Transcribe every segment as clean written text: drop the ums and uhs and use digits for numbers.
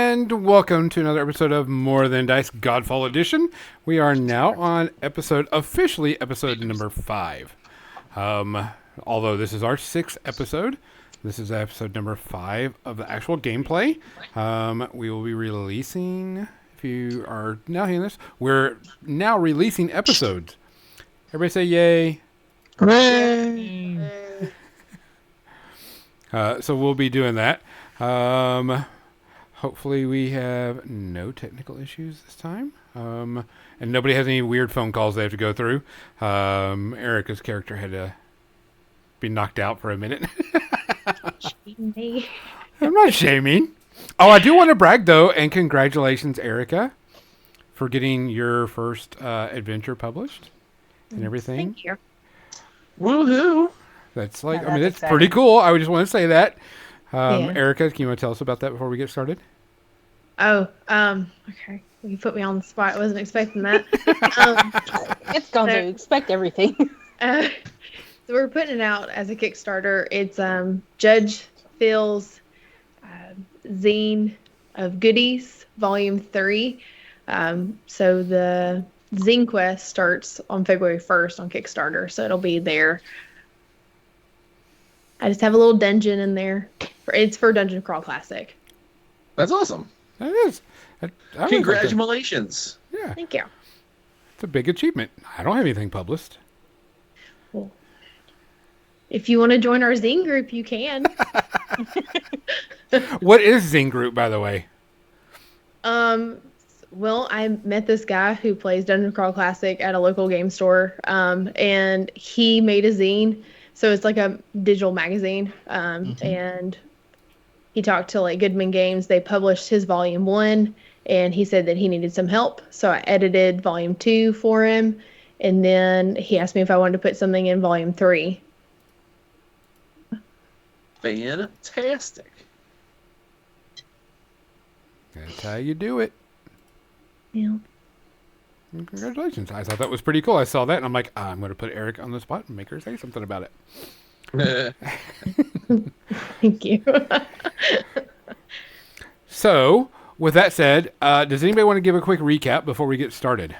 And welcome to another episode of More Than Dice Godfall Edition. We are now on officially episode number 5. Although this is our 6th episode, this is episode number 5 of the actual gameplay. We will be releasing, if you are now hearing this, we're now releasing episodes. Everybody say yay. Hooray! So we'll be doing that. Hopefully we have no technical issues this time. And nobody has any weird phone calls they have to go through. Erica's character had to be knocked out for a minute. Shaming me. I'm not shaming. Oh, I do want to brag, though, and congratulations, Erica, for getting your first adventure published and everything. Thank you. Woohoo! That's like, Yeah, I mean, that's it's pretty exciting. cool. I would just want to say that. Yeah. Erica, can you want to tell us about that before we get started? Oh, okay. You put me on the spot. I wasn't expecting that. um, It's gone So- to expect everything. so we're putting it out as a Kickstarter. It's Judge Phil's Zine of Goodies, Volume 3. So the Zine Quest starts on February 1st on Kickstarter, so it'll be there. I just have a little dungeon in there. It's for Dungeon Crawl Classic. That's awesome. That is. I would like to- Congratulations. Yeah, Thank you. it's a big achievement. I don't have anything published. Well, if you want to join our zine group, you can. What is Zing Group, by the way? Well, I met this guy who plays Dungeon Crawl Classic at a local game store, and he made a zine. So it's like a digital magazine, and he talked to like Goodman Games. They published his volume 1, and he said that he needed some help. So I edited volume 2 for him, and then he asked me if I wanted to put something in volume 3. Fantastic. That's how you do it. Yeah. And congratulations. I thought that was pretty cool. I saw that, and I'm like, I'm going to put Eric on the spot and make her say something about it. Thank you. So, with that said, does anybody want to give a quick recap before we get started?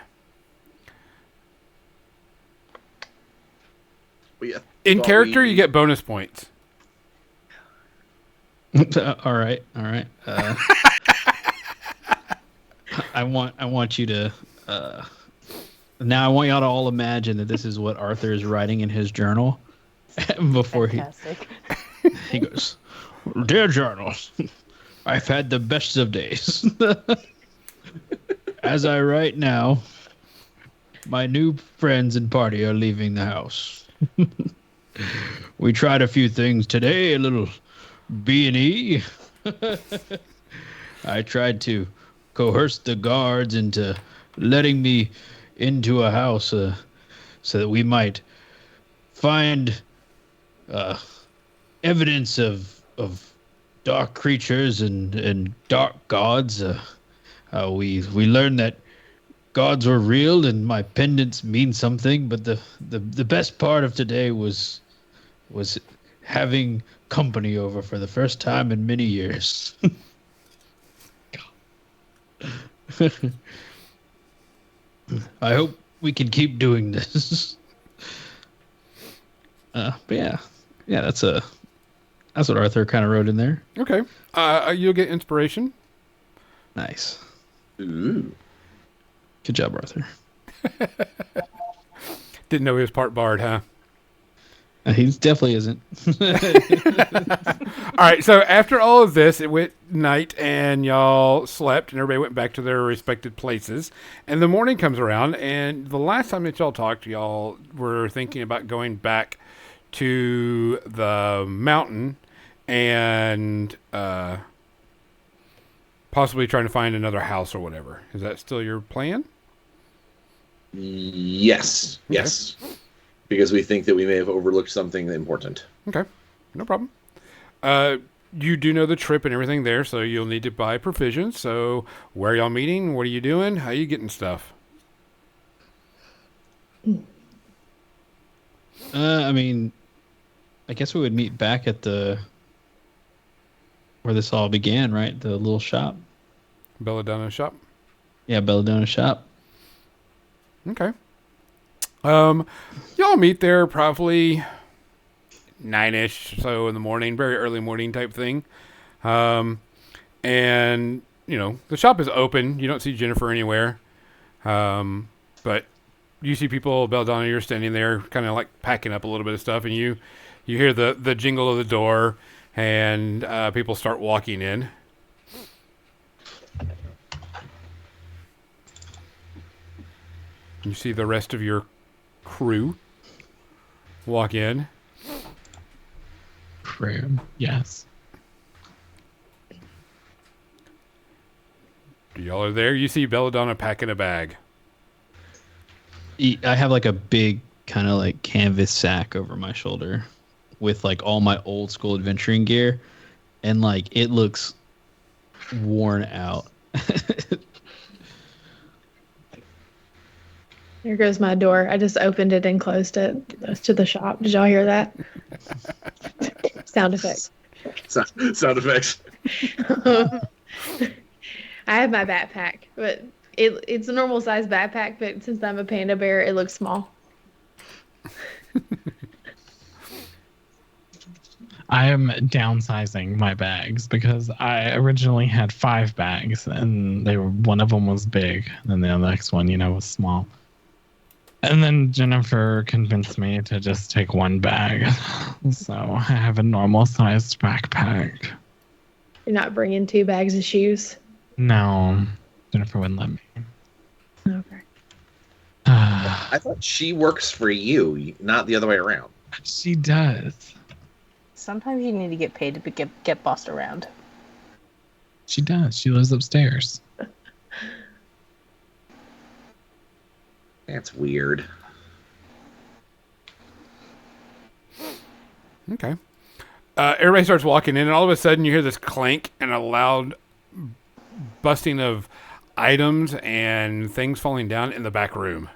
In character, you get bonus points. All right. I want you to. Now I want y'all to all imagine that this is what Arthur is writing in his journal before Fantastic. he goes, "Dear journal, I've had the best of days. As I write now, my new friends and party are leaving the house. We tried a few things today, a little B&E. I tried to coerce the guards into letting me into a house so that we might find evidence of dark creatures and dark gods. We learned that gods were real and my pendants mean something, but the best part of today was having company over for the first time in many years." I hope we can keep doing this. But yeah, that's what Arthur kind of wrote in there. Okay. You'll get inspiration. Nice, Ooh. good job, Arthur. Didn't know he was part bard, huh? He definitely isn't. All right, so after all of this, it went night and y'all slept and everybody went back to their respected places. And the morning comes around, and the last time that y'all talked, y'all were thinking about going back to the mountain and possibly trying to find another house or whatever. Is that still your plan? Yes. Yes. Because we think that we may have overlooked something important. Okay, no problem. You do know the trip and everything there, so you'll need to buy provisions. So where are y'all meeting? What are you doing? How are you getting stuff? I mean, I guess we would meet back at where this all began, right? The little shop. Belladonna shop. Yeah, Belladonna shop. Okay. Y'all meet there probably 9-ish so in the morning, very early morning type thing. And the shop is open. You don't see Jennifer anywhere. But you see people, Belladonna, you're standing there kind of like packing up a little bit of stuff, and you hear the jingle of the door, and people start walking in. You see the rest of your crew walk in. Crew, yes. Y'all are there. You see Belladonna packing a bag. I have like a big kind of like canvas sack over my shoulder with like all my old school adventuring gear, and like it looks worn out. There goes my door. I just opened it and closed it. That's to the shop. Did y'all hear that? Sound effect. Sound effects. I have my backpack, but it's a normal size backpack, but since I'm a panda bear, it looks small. I am downsizing my bags because I originally had 5 bags, and one of them was big, and the next one, was small. And then Jennifer convinced me to just take 1 bag, so I have a normal sized backpack. You're not bringing 2 bags of shoes. No, Jennifer wouldn't let me. Okay. I thought she works for you, not the other way around. She does. Sometimes you need to get paid to get bossed around. She does. She lives upstairs. That's weird. Okay. Everybody starts walking in, and all of a sudden you hear this clank and a loud busting of items and things falling down in the back room.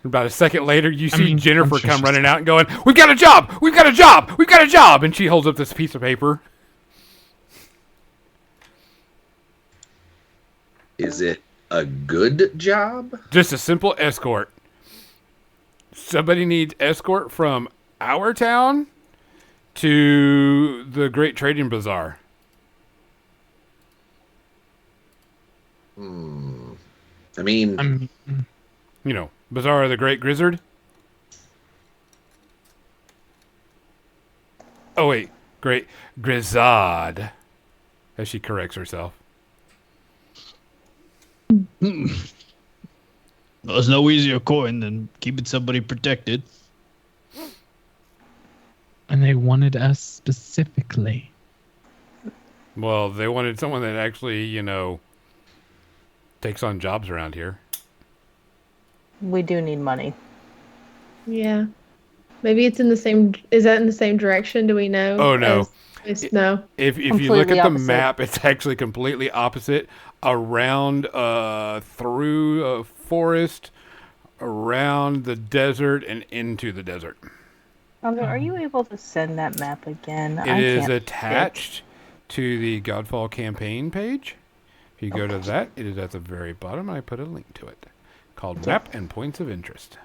About a second later, you see Jennifer come running out and going, "We've got a job! We've got a job! We've got a job!" And she holds up this piece of paper. Is it a good job? Just a simple escort. Somebody needs escort from our town to the Great Trading Bazaar. I mean, Bazaar of the Great Grizzard. Oh, wait. Great Grizzard. As she corrects herself. There's no easier coin than keeping somebody protected. And they wanted us specifically. Well, they wanted someone that actually, takes on jobs around here. We do need money. Yeah. Maybe it's in the same. Is that in the same direction? Do we know? Oh, no. No. If you Completely look at the opposite. map, it's actually completely opposite. Around, through a forest, around the desert, and into the desert. Andre, are you able to send that map again? It is attached to the Godfall campaign page. If you go to that, it is at the very bottom. I put a link to it called Map and Points of Interest.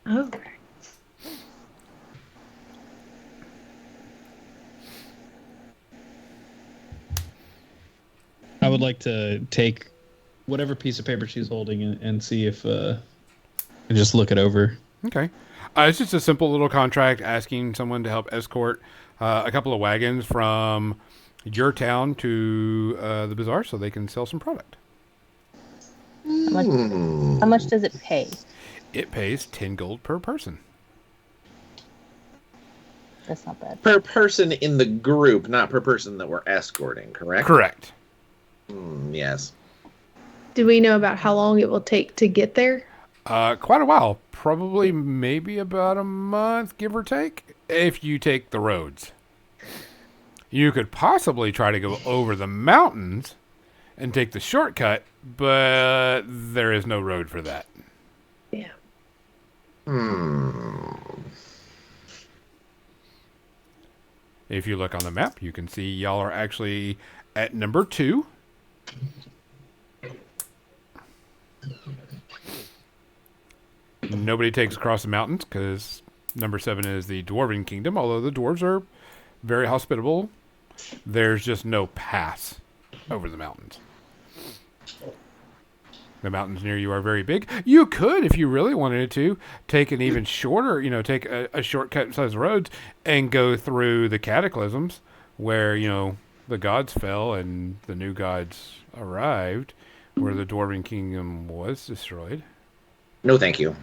Okay. I would like to take whatever piece of paper she's holding and see if just look it over. Okay. It's just a simple little contract asking someone to help escort a couple of wagons from your town to the bazaar so they can sell some product. How much does it pay? It pays 10 gold per person. That's not bad. per person in the group, not per person that we're escorting, correct? Correct. Yes. Do we know about how long it will take to get there? Quite a while. Probably maybe about a month, give or take, if you take the roads. You could possibly try to go over the mountains and take the shortcut, but there is no road for that. Yeah. If you look on the map, you can see y'all are actually at number 2. Nobody takes across the mountains because number 7 is the Dwarven Kingdom, although the dwarves are very hospitable. There's just no pass over the mountains. The mountains near you are very big. You could, if you really wanted to, take an even shorter, take a shortcut size roads and go through the cataclysms where, the gods fell and the new gods arrived, where the Dwarven Kingdom was destroyed. No, thank you.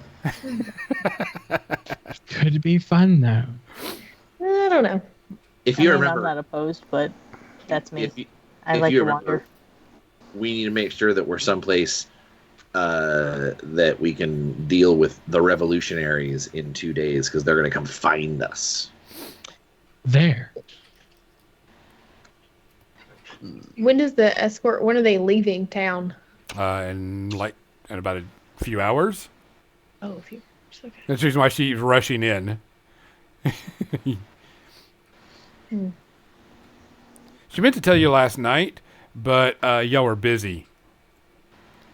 Could be fun though. I don't know. If you I'm remember, not opposed, but that's me. I if like you to remember, wander. we need to make sure that we're someplace that we can deal with the revolutionaries in 2 days because they're going to come find us. There. When does the escort? When are they leaving town? In about a few hours. Oh, a few. Okay. That's the reason why she's rushing in. She meant to tell you last night, but y'all were busy.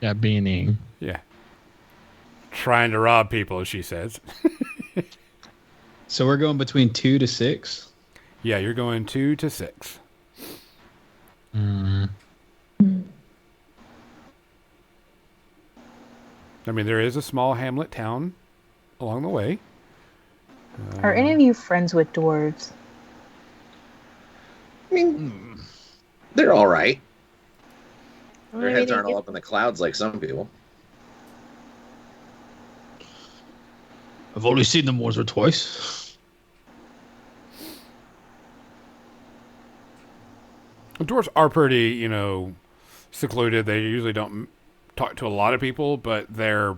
Yeah, beanie. Yeah. Trying to rob people, as she says. So we're going between 2 to 6. Yeah, you're going 2 to 6. Mm. I mean, there is a small hamlet town along the way. Are any of you friends with dwarves? I mean, they're all right. Their heads Maybe aren't all up in the clouds like some people. I've only seen them once or twice. The dwarves are pretty, secluded. They usually don't talk to a lot of people, but they're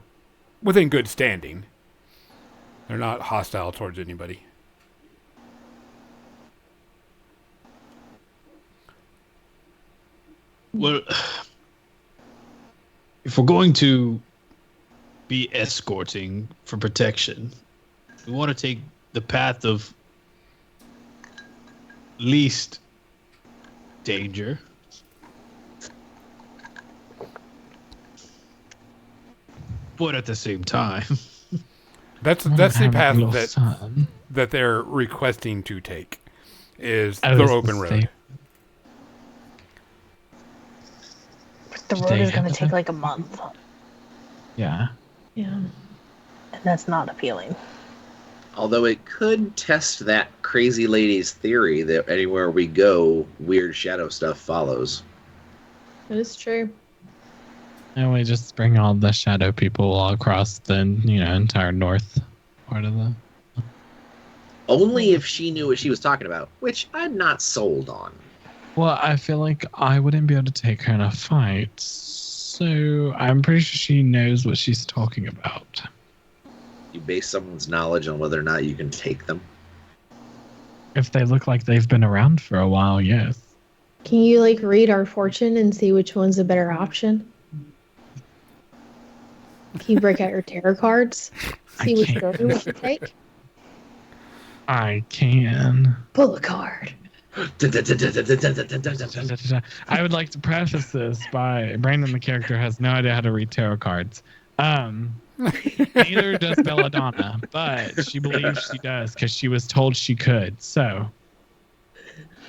within good standing. They're not hostile towards anybody. Well, if we're going to be escorting for protection, we want to take the path of least danger. But at the same time, That's the path Little that son. that they're requesting to take is I the was open the road. same. The Do road they is going to have take that? like a month, Yeah. Yeah. and that's not appealing. Although it could test that crazy lady's theory that anywhere we go, weird shadow stuff follows. That is true. And we just bring all the shadow people all across the, entire north part of the. Only if she knew what she was talking about, which I'm not sold on. Well, I feel like I wouldn't be able to take her in a fight, so I'm pretty sure she knows what she's talking about. You base someone's knowledge on whether or not you can take them. If they look like they've been around for a while, yes. Can you read our fortune and see which one's a better option? Can you break out your tarot cards? See which can't. story we should take? I can. Pull a card. I would like to preface this by Brandon, the character, has no idea how to read tarot cards. Neither does Belladonna, but she believes she does because she was told she could. So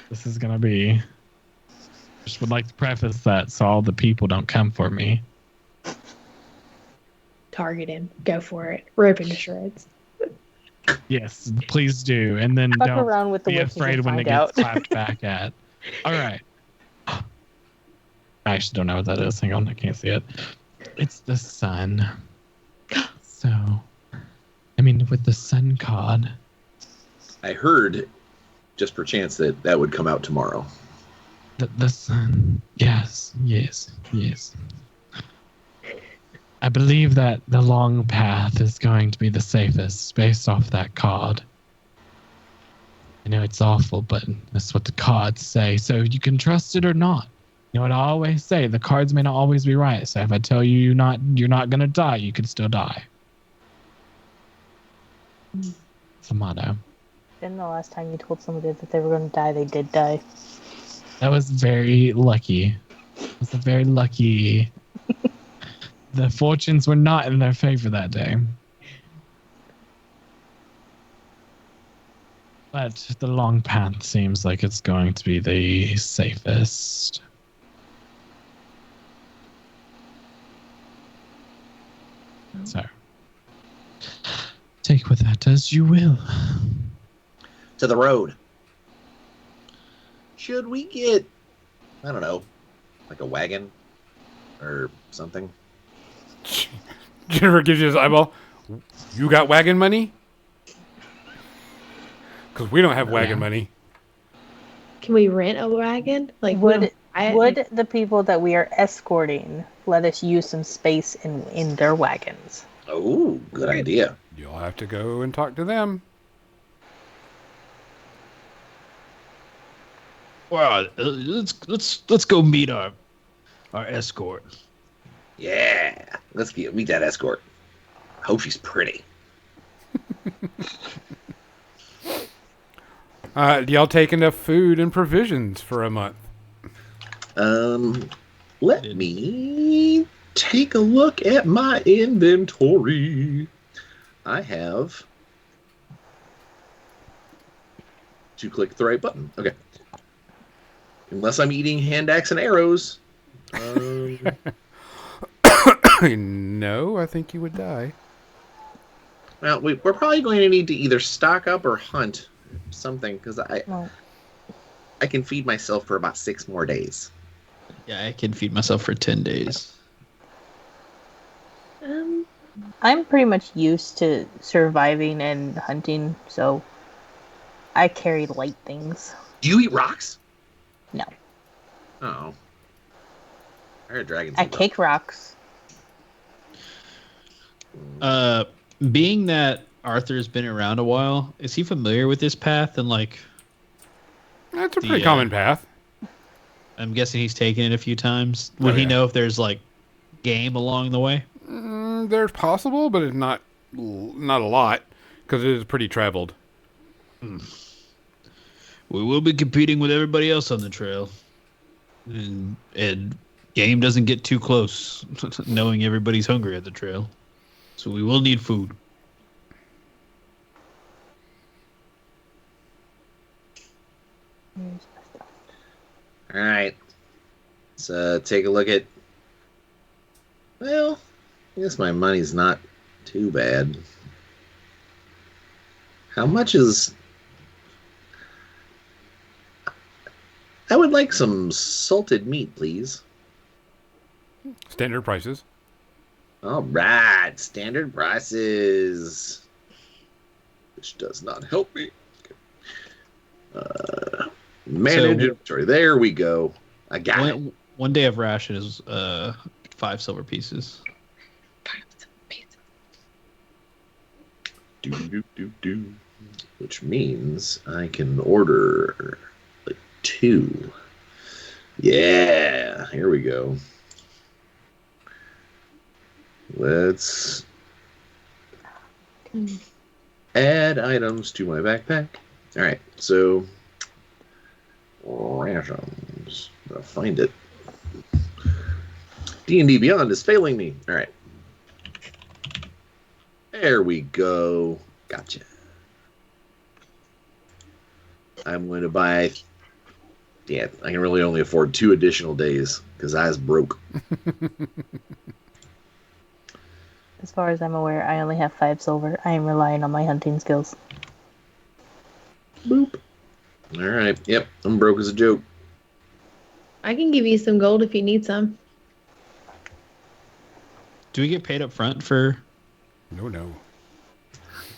this is gonna be. Just would like to preface that so all the people don't come for me. Target him. Go for it. Rip him to shreds. Yes, please do, and then Fuck don't around with the be witches afraid and when it find gets out. clapped back at. All right. I actually don't know what that is. Hang on, I can't see it. It's the sun. So, with the sun card. I heard, just per chance, that would come out tomorrow. The sun. Yes. I believe that the long path is going to be the safest based off that card. I know it's awful, but that's what the cards say. So you can trust it or not. You know what I always say? The cards may not always be right. So if I tell you you're not gonna die, you can still die. It's a motto. And the last time you told somebody that they were going to die, they did die. That was very lucky. It was a very lucky. The fortunes were not in their favor that day. But the long path seems like it's going to be the safest. So, take with that as you will. To the road. Should we get, I don't know, like a wagon or something? Jennifer gives you his eyeball. You got wagon money? Because we don't have wagon money. Can we rent a wagon? Like, we Would don't buy it? would the people that we are escorting let us use some space in their wagons? Oh, good idea. You'll have to go and talk to them. Well, let's go meet our escort. Yeah. Let's meet that escort. I hope she's pretty. Do y'all take enough food and provisions for a month? Let me take a look at my inventory. I have to click the right button. Okay. Unless I'm eating hand axe and arrows. No, I think you would die. Well, we're probably going to need to either stock up or hunt something because I can feed myself for about 6 more days. Yeah, I can feed myself for 10 days. I'm pretty much used to surviving and hunting, so I carry light things. Do you eat rocks? No. Oh. I heard dragons. I eat kick rocks. Being that Arthur's been around a while, is he familiar with this path? And like, That's a pretty common path. I'm guessing he's taken it a few times. Would he know if there's like game along the way? There's possible, but it's not a lot because it is pretty traveled. We will be competing with everybody else on the trail, and game doesn't get too close, knowing everybody's hungry at the trail. So we will need food. All right. Let's take a look at. Well, I guess my money's not too bad. How much is. I would like some salted meat, please. Standard prices. All right, standard prices. Which does not help me. Manage inventory. There we go. I got it. One day of ration is 5 silver pieces. Do. Which means I can order like 2. Yeah, here we go. Let's add items to my backpack. All right, so rations. I'll find it. D&D Beyond is failing me. All right. There we go. Gotcha. I'm going to buy... Yeah, I can really only afford 2 additional days because I was broke. As far as I'm aware, I only have 5 silver. I am relying on my hunting skills. Boop. All right. Yep, I'm broke as a joke. I can give you some gold if you need some. Do we get paid up front for... No.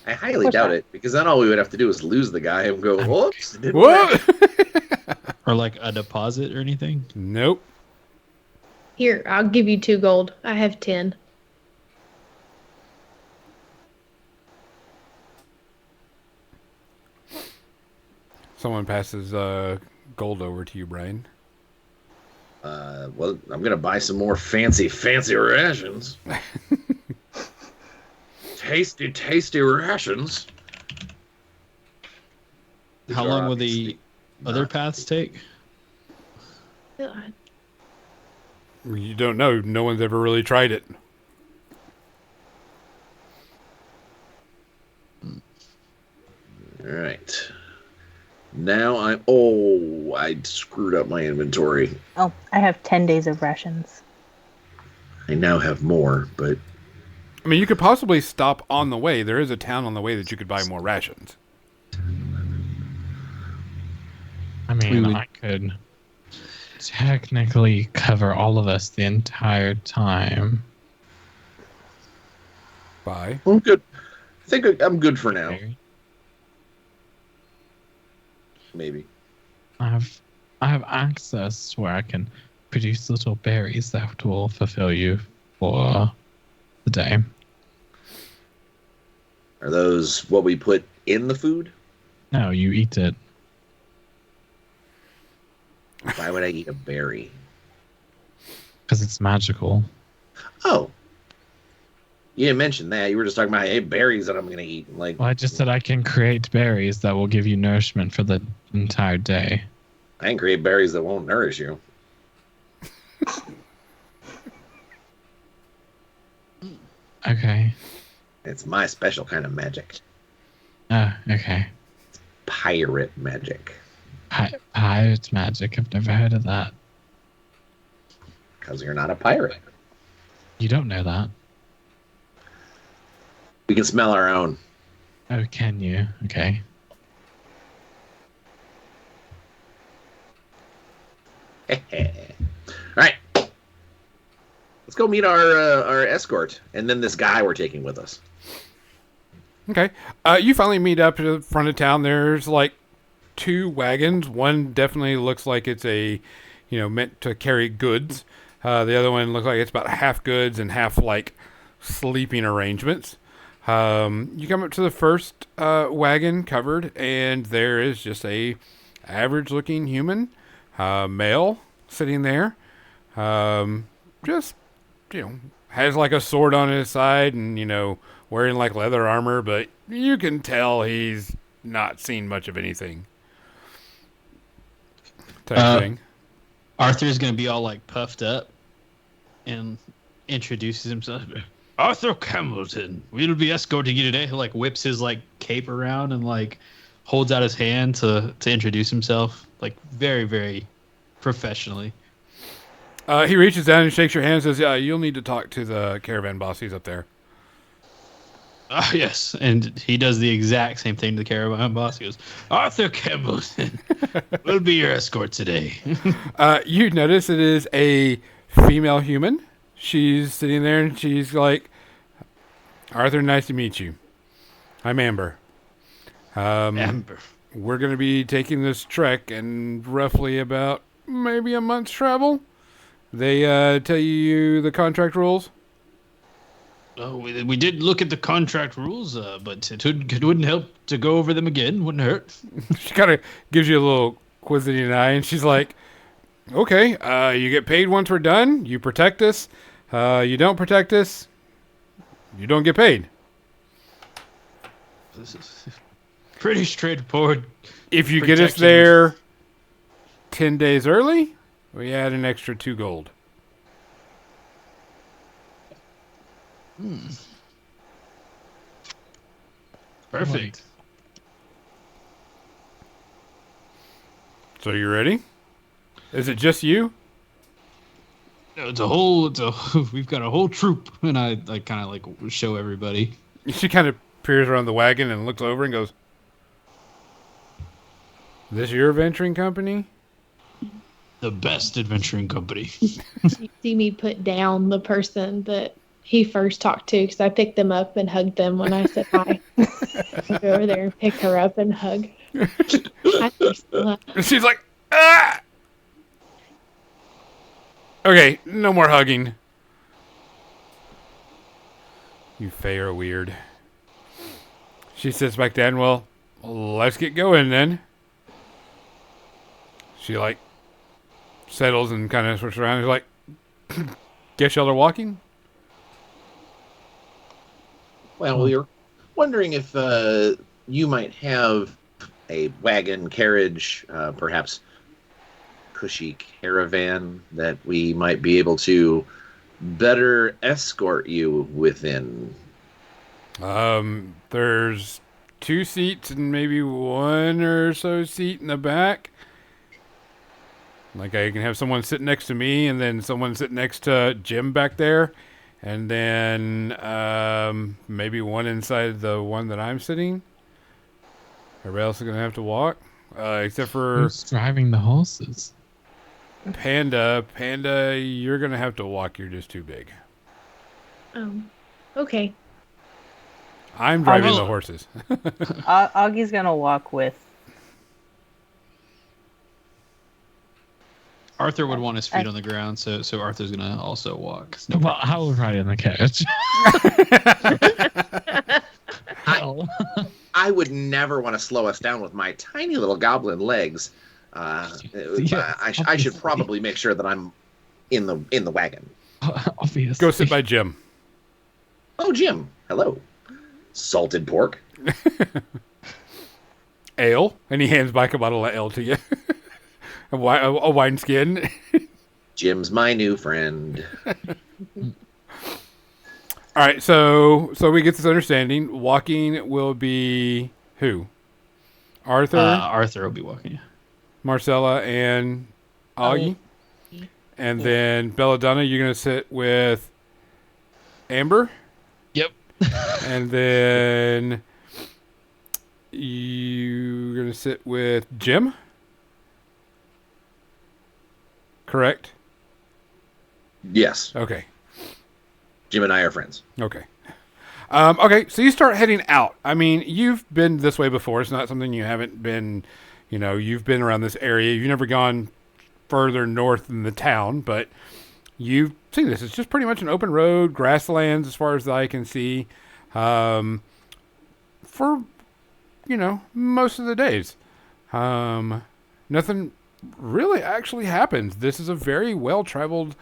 I highly doubt it because then all we would have to do is lose the guy and go, whoops. Didn't What? or like a deposit or anything? Nope. Here, I'll give you 2 gold. I have 10. Someone passes gold over to you, Brian. Well, I'm gonna buy some more fancy rations. tasty rations. How long will the other paths take? You don't know. No one's ever really tried it. All right. Now I screwed up my inventory. Oh, I have 10 days of rations. I now have more, but I mean, you could possibly stop on the way. There is a town on the way that you could buy more rations. I mean, I could technically cover all of us the entire time. Buy. I'm good. I think I'm good for now. Maybe. I have access where I can produce little berries that will fulfill you for the day. Are those what we put in the food? No, you eat it. Why would I eat a berry? Because it's magical. Oh. You didn't mention that. You were just talking about, hey, berries that I'm going to eat. Like, Well, I just said I can create berries that will give you nourishment for the entire day. I can create berries that won't nourish you. Okay. It's my special kind of magic. Oh, okay. Pirate magic. Pirate magic. I've never heard of that. Because you're not a pirate. You don't know that. We can smell our own. Oh, can you? Okay. All right. Let's go meet our escort, and then this guy we're taking with us. Okay. You finally meet up to the front of town. There's like 2 wagons. One definitely looks like it's meant to carry goods. The other one looks like it's about half goods and half like sleeping arrangements. You come up to the first wagon covered, and there is just a average-looking human, male, sitting there. Just, has like a sword on his side and, wearing like leather armor, but you can tell he's not seen much of anything. Type thing. Arthur's going to be all like puffed up and introduces himself. Arthur Campbellton, we'll be escorting you today. He like whips his like cape around and like holds out his hand to introduce himself, like very, very professionally. He reaches down and shakes your hand and says, "Yeah, you'll need to talk to the caravan boss. He's up there." Yes, and he does the exact same thing to the caravan boss. He goes, Arthur Campbellton, we'll be your escort today. You notice it is a female human. She's sitting there and she's like, "Arthur, nice to meet you. I'm Amber. Amber. We're going to be taking this trek in roughly about maybe a month's travel. They tell you the contract rules?" Oh, we did look at the contract rules, but it wouldn't help to go over them again. Wouldn't hurt. She kind of gives you a little quizzing eye, and she's like, "Okay, you get paid once we're done. You protect us. You don't protect us, you don't get paid. This is pretty straightforward. If you get us there 10 days early, we add an extra 2 gold. Perfect. So you ready? Is it just you? We've got a whole troop, and I kind of like show everybody. She kind of peers around the wagon and looks over and goes, "This your venturing company?" The best adventuring company. You see me put down the person that he first talked to because I picked them up and hugged them when I said hi. Go over there and pick her up and hug. She's like, "Ah!" Okay, no more hugging. You Fae are weird. She sits back down. Well, let's get going then. She like settles and kind of switches around. She's like, "Guess y'all are walking?" Well, we were wondering if you might have a wagon, carriage, perhaps cushy caravan that we might be able to better escort you within. There's 2 seats and maybe 1 or so seat in the back. Like I can have someone sit next to me and then someone sit next to Jim back there. And then maybe one inside the one that I'm sitting. Everybody else is going to have to walk. Except for Who's driving the horses? Panda. Panda, you're going to have to walk. You're just too big. Okay. I'm driving the horses. Augie's gonna walk with. Arthur would want his feet on the ground, so Arthur's gonna also walk. No Well, problem. I was riding in the carriage. I would never want to slow us down with my tiny little goblin legs. Yeah, I should probably make sure that I'm in the wagon. Obviously. Go sit by Jim. Oh, Jim. Hello. Salted pork. Ale. And he hands back a bottle of ale to you. a wine skin. Jim's my new friend. All right, so we get this understanding. Walking will be who? Arthur, Arthur will be walking. Marcella, and Augie. And then Belladonna, you're going to sit with Amber. Yep. And then you're going to sit with Jim. Correct? Yes. Okay. Jim and I are friends. Okay. Okay, so you start heading out. I mean, you've been this way before. It's not something you haven't been, you've been around this area. You've never gone further north than the town, but you've seen this. It's just pretty much an open road, grasslands as far as the eye can see, for, most of the days. Nothing really actually happens. This is a very well-traveled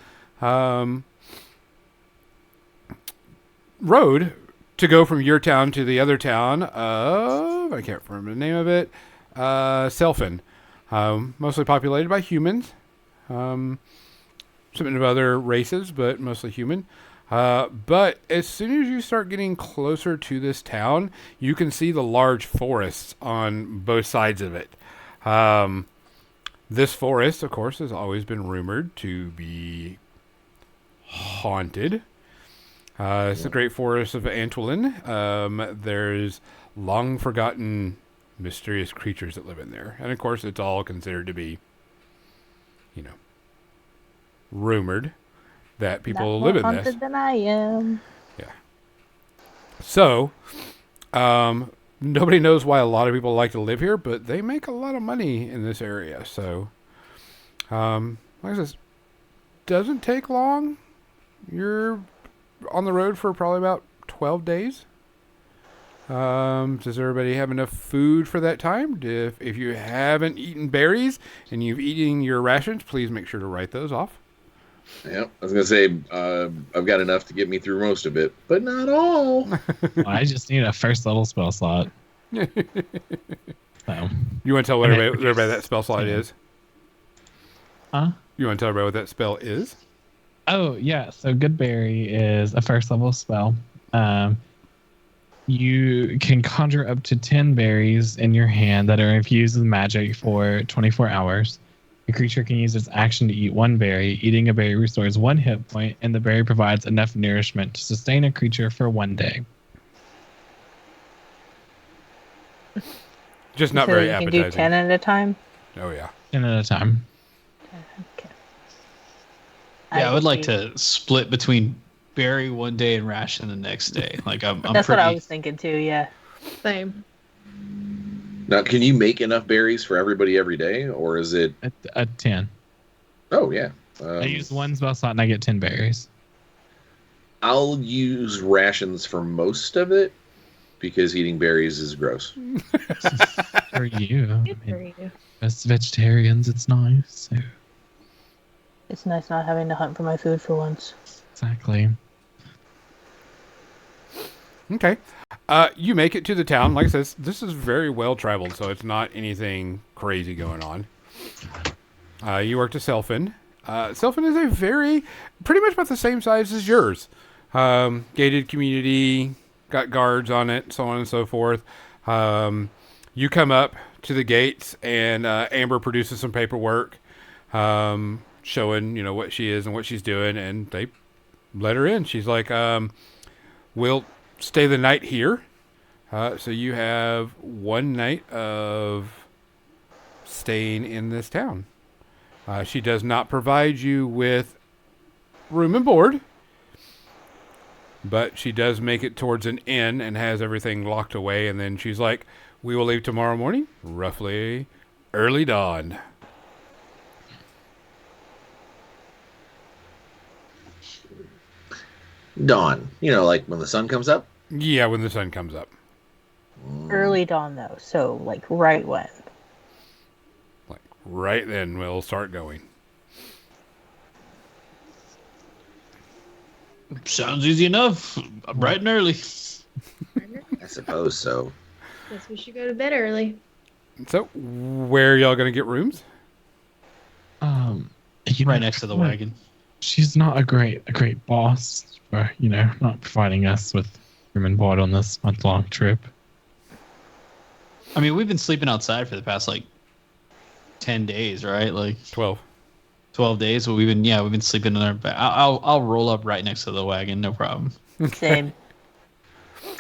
road to go from your town to the other town of, I can't remember the name of it, Selfin. Mostly populated by humans. Some of other races, but mostly human. But as soon as you start getting closer to this town, you can see the large forests on both sides of it. This forest, of course, has always been rumored to be haunted. It's the Great Forest of Antwilin. There's long forgotten mysterious creatures that live in there. And of course, it's all considered to be, rumored that people Not live more in this. haunted than I am. Yeah. So, nobody knows why a lot of people like to live here, but they make a lot of money in this area. So, like I said, doesn't take long. You're on the road for probably about 12 days. Does everybody have enough food for that time? If you haven't eaten berries and you've eaten your rations, please make sure to write those off. Yeah, I was gonna say I've got enough to get me through most of it, but not all. Well, I just need a first level spell slot. So, You want to tell And everybody that spell slot yeah. is? huh? You want to tell everybody what that spell is? Oh, yeah. So Good Berry is a first level spell. You can conjure up to 10 berries in your hand that are infused with magic for 24 hours. The creature can use its action to eat 1 berry. Eating a berry restores 1 hit point, and the berry provides enough nourishment to sustain a creature for 1 day. Just not So very you can appetizing. do 10 at a time. Oh yeah. 10 at a time. Okay. Yeah, I would like see. to split between berry one day and ration the next day. Like I'm That's pretty. what I was thinking too. Yeah. Same. Now, can you make enough berries for everybody every day, or is it? A 10. Oh yeah. I use 1 spell slot and I get 10 berries. I'll use rations for most of it because eating berries is gross. For you. Good for you. As vegetarians, it's nice. So, It's nice not having to hunt for my food for once. exactly. Okay. You make it to the town. Like I said, this is very well traveled, so it's not anything crazy going on. You work to Selfin. Selfin is pretty much about the same size as yours. Gated community, got guards on it, so on and so forth. You come up to the gates, and Amber produces some paperwork showing, what she is and what she's doing, and they let her in. She's like, we'll stay the night here. So you have one night of staying in this town. She does not provide you with room and board, but she does make it towards an inn and has everything locked away. And then she's like, we will leave tomorrow morning, roughly early dawn. Dawn. Like when the sun comes up? Yeah, when the sun comes up. Early dawn, though, so like right when? Like right then we'll start going. Sounds easy enough. Bright and early. I suppose so. Guess we should go to bed early. So, where are y'all going to get rooms? Right next to the wagon. She's not a great boss for, not providing us with room and board on this month-long trip. I mean, we've been sleeping outside for the past 10 days, right? 12. 12 days. But we've been sleeping in our bed. I'll roll up right next to the wagon, no problem. Same.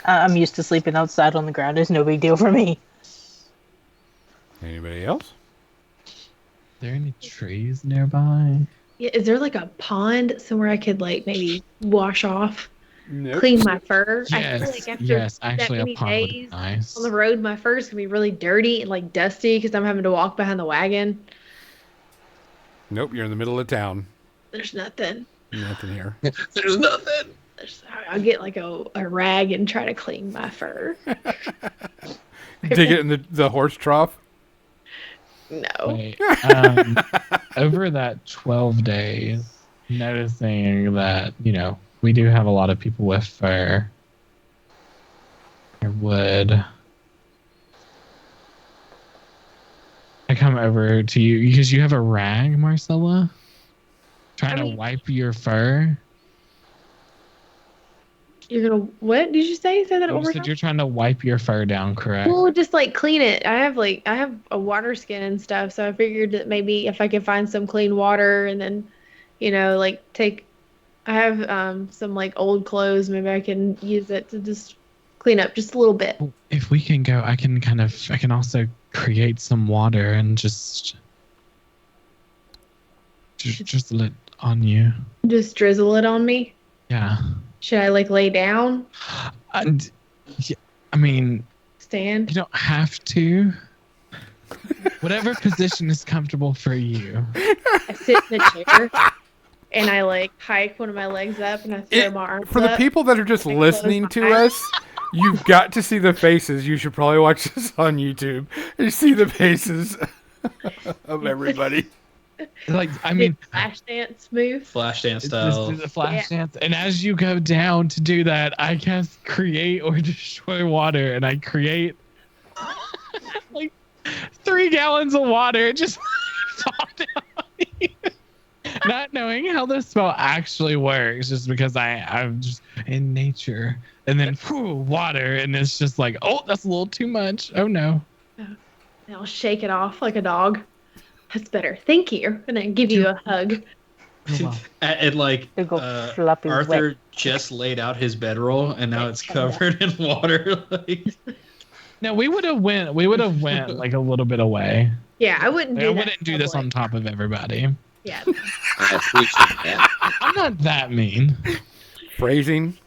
I'm used to sleeping outside on the ground. It's no big deal for me. Anybody else? Are there any trees nearby? Yeah, is there like a pond somewhere I could maybe wash off, Nope. clean my fur? I Yes, feel like after yes, that actually many a pond would be days nice. on the road, my fur is gonna be really dirty and dusty because I'm having to walk behind the wagon. Nope, you're in the middle of town. There's nothing. Nothing here. There's nothing. I'll get a rag and try to clean my fur. Dig it in the horse trough. No. Wait, over that 12 days, noticing that, we do have a lot of people with fur. I come over to you because you have a rag, Marcella? Trying to wipe your fur? You're gonna what? Did you say? Say that You one more said time. you're trying to wipe your fur down, correct? Well, just clean it. I have a water skin and stuff, so I figured that maybe if I could find some clean water and then, take. I have some old clothes. Maybe I can use it to just clean up just a little bit. If we can go, I can also create some water and just let on you. Just drizzle it on me. Yeah. Should I lay down? And yeah, I mean, Stand? you don't have to. Whatever position is comfortable for you. I sit in a chair and I hike one of my legs up and I throw my arms For the up. people that are just I listening close to my eyes. us, you've got to see the faces. You should probably watch this on YouTube. You see the faces of everybody. Flash dance move. Flash dance Just style. do the flash dance. And as you go down to do that, I cast create or destroy water, and I create 3 gallons of water just fall down on you. Not knowing how this spell actually works, just because I'm just in nature. And then water, and it's just oh, that's a little too much. Oh no. And I'll shake it off like a dog. That's better. Thank you. And then give you a hug. And They go floppy Arthur wet. just laid out his bedroll, and now it's covered in water. No, we would have went a little bit away. Yeah, I wouldn't do I that. wouldn't do this on top of everybody. Yeah. I appreciate that. I'm not that mean. Phrasing.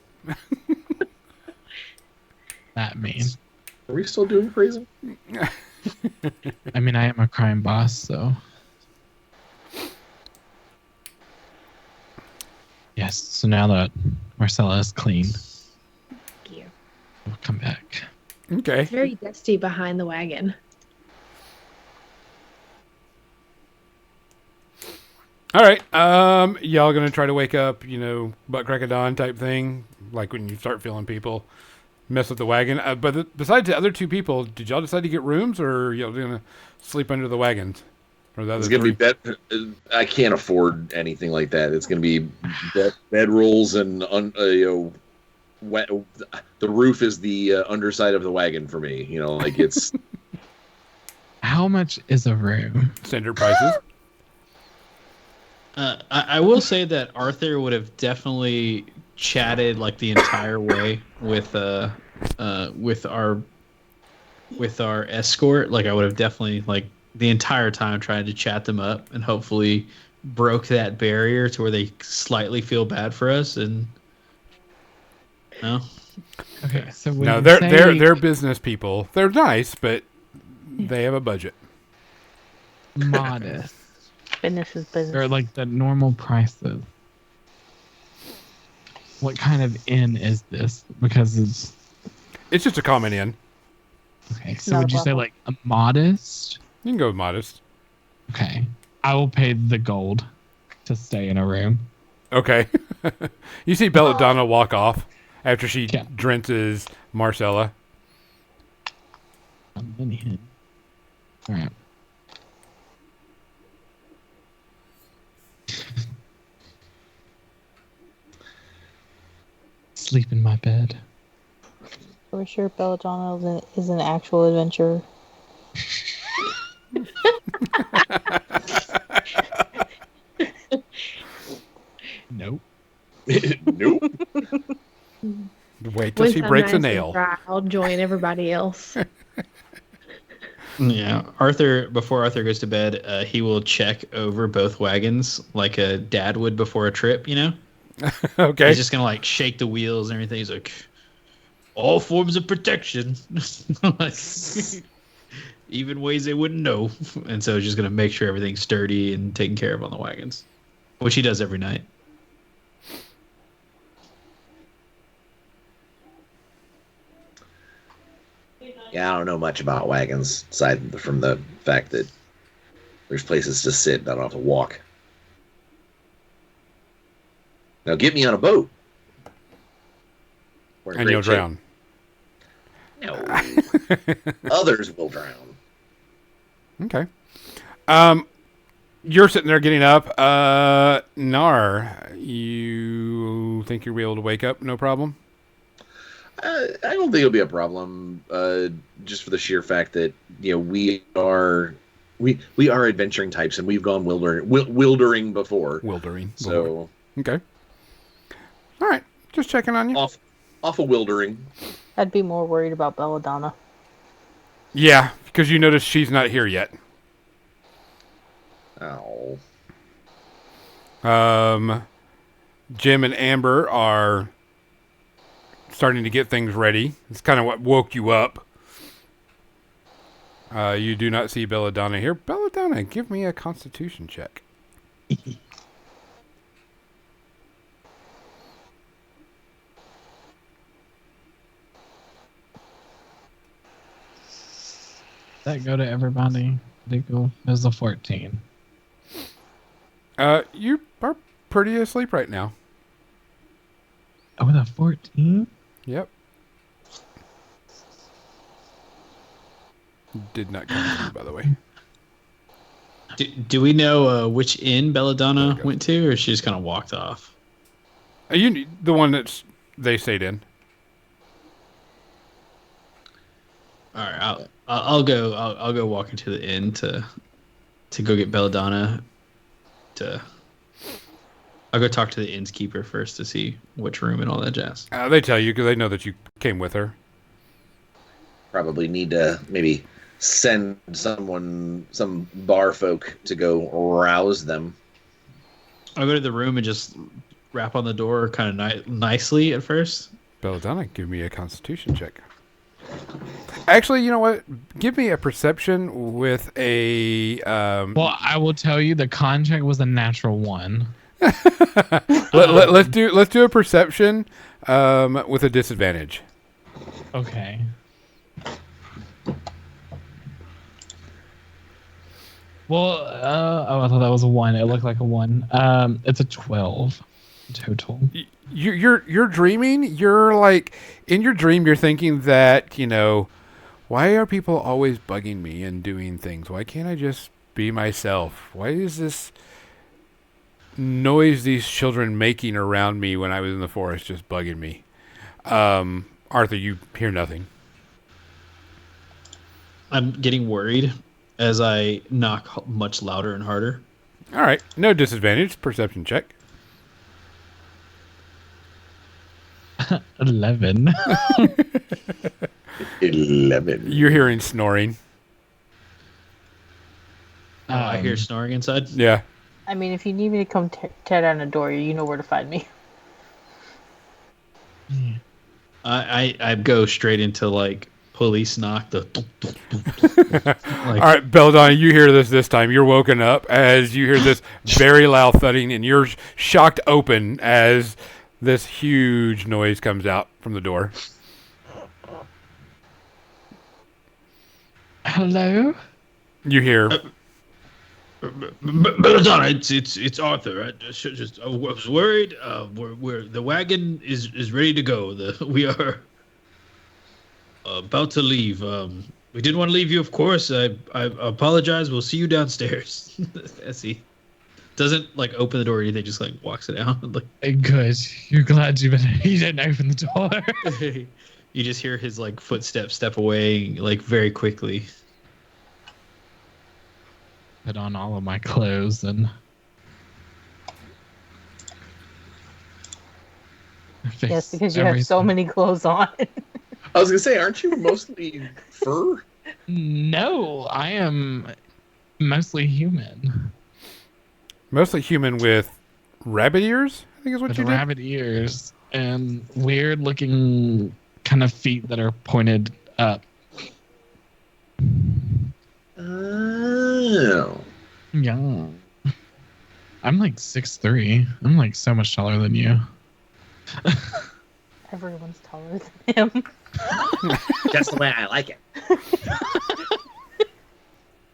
That mean. Are we still doing phrasing? I mean, I am a crime boss, so. Yes, so now that Marcella is clean, Thank you. we'll come back. Okay. It's very dusty behind the wagon. All right. Y'all gonna try to wake up, butt crack of dawn type thing, like when you start feeling people. mess with the wagon. But besides the other two people, did y'all decide to get rooms, or y'all gonna sleep under the wagons? Or the other It's gonna three? be I can't afford anything like that. It's gonna be bed rolls and the roof is the underside of the wagon for me. Like it's How much is a room? Standard prices. I will say that Arthur would have definitely chatted like the entire way with our escort. Like I would have definitely like the entire time tried to chat them up and hopefully broke that barrier to where they slightly feel bad for us and no. Okay, so No, they're business people. They're nice, but they have a budget. modest. Business is business. Or like the normal prices. What kind of inn is this? Because It's just a common inn. okay. So Not would a you say brothel. like a modest? You can go with modest. Okay, I will pay the gold to stay in a room. Okay. You see Belladonna walk off after she Yeah. drenches Marcella. All right. Sleep in my bed. We're sure Belladonna is an actual adventurer. Nope. nope. Wait till she Once I'm breaks a nice and nail. dry, I'll join everybody else. Yeah, before Arthur goes to bed, he will check over both wagons like a dad would before a trip, Okay. He's just gonna like shake the wheels and everything. He's like, all forms of protection, like, even ways they wouldn't know. And so he's just gonna make sure everything's sturdy and taken care of on the wagons, which he does every night. Yeah, I don't know much about wagons aside from the fact that there's places to sit and I don't have to walk. Now get me on a boat. We're in And great you'll shape. drown. No. Others will drown. Okay. You're sitting there getting up. Nar, you think you'll be able to wake up? No problem? I don't think it'll be a problem. Just for the sheer fact that we are adventuring types and we've gone wildering before. Wildering. So Okay. All right. Just checking on you. off of wildering. I'd be more worried about Belladonna. Yeah, because you notice she's not here yet. Oh. Jim and Amber are starting to get things ready. It's kind of what woke you up. You do not see Belladonna here. Belladonna, give me a Constitution check. That go to everybody. Did go? There's a 14. You are pretty asleep right now. Oh, with a 14? Yep. Did not come to you, by the way. Do we know which inn Belladonna There we go. went to, or she just kind of walked off? You the one that's they stayed in. All right, I'll go walk into the inn to go get Belladonna. I'll go talk to the innkeeper first to see which room and all that jazz. They tell you because they know that you came with her. Probably need to maybe send some bar folk to go rouse them. I'll go to the room and just rap on the door kind of nicely at first. Belladonna, give me a Constitution check. Actually, you know what? Give me a perception with a. Well, I will tell you the contract was a natural 1. Let's do a perception with a disadvantage. Okay. Well, I thought that was a 1. It looked like a 1. It's a 12 total. you're dreaming. You're like in your dream. You're thinking that why are people always bugging me and doing things? Why can't I just be myself? Why is this noise these children making around me when I was in the forest just bugging me? Arthur, you hear nothing. I'm getting worried as I knock much louder and harder. All right, no disadvantage. Perception check. 11. 11. You're hearing snoring. I hear snoring inside. Yeah. I mean, if you need me to come tear down a door, you know where to find me. I go straight into like police knock. All right, Belladonna, you hear this time. You're woken up as you hear this very loud thudding, and you're shocked open as this huge noise comes out from the door. Hello? You hear... Belladonna, it's Arthur. I was worried. We're the wagon is ready to go. We are about to leave. We didn't want to leave you, of course. I apologize. We'll see you downstairs. As he doesn't like open the door or anything, just like walks it out. Like, Good. You're glad you didn't open the door. you just hear his like footsteps step away like very quickly. Put on all of my clothes and fix Yes, because you have so everything. many clothes on. I was gonna say, aren't you mostly fur? No, I am mostly human. Mostly human with rabbit ears, I think is what With you did. rabbit ears and weird looking kind of feet that are pointed up. Oh. Yeah. I'm like 6'3". I'm like so much taller than you. Everyone's taller than him. That's the way I like it.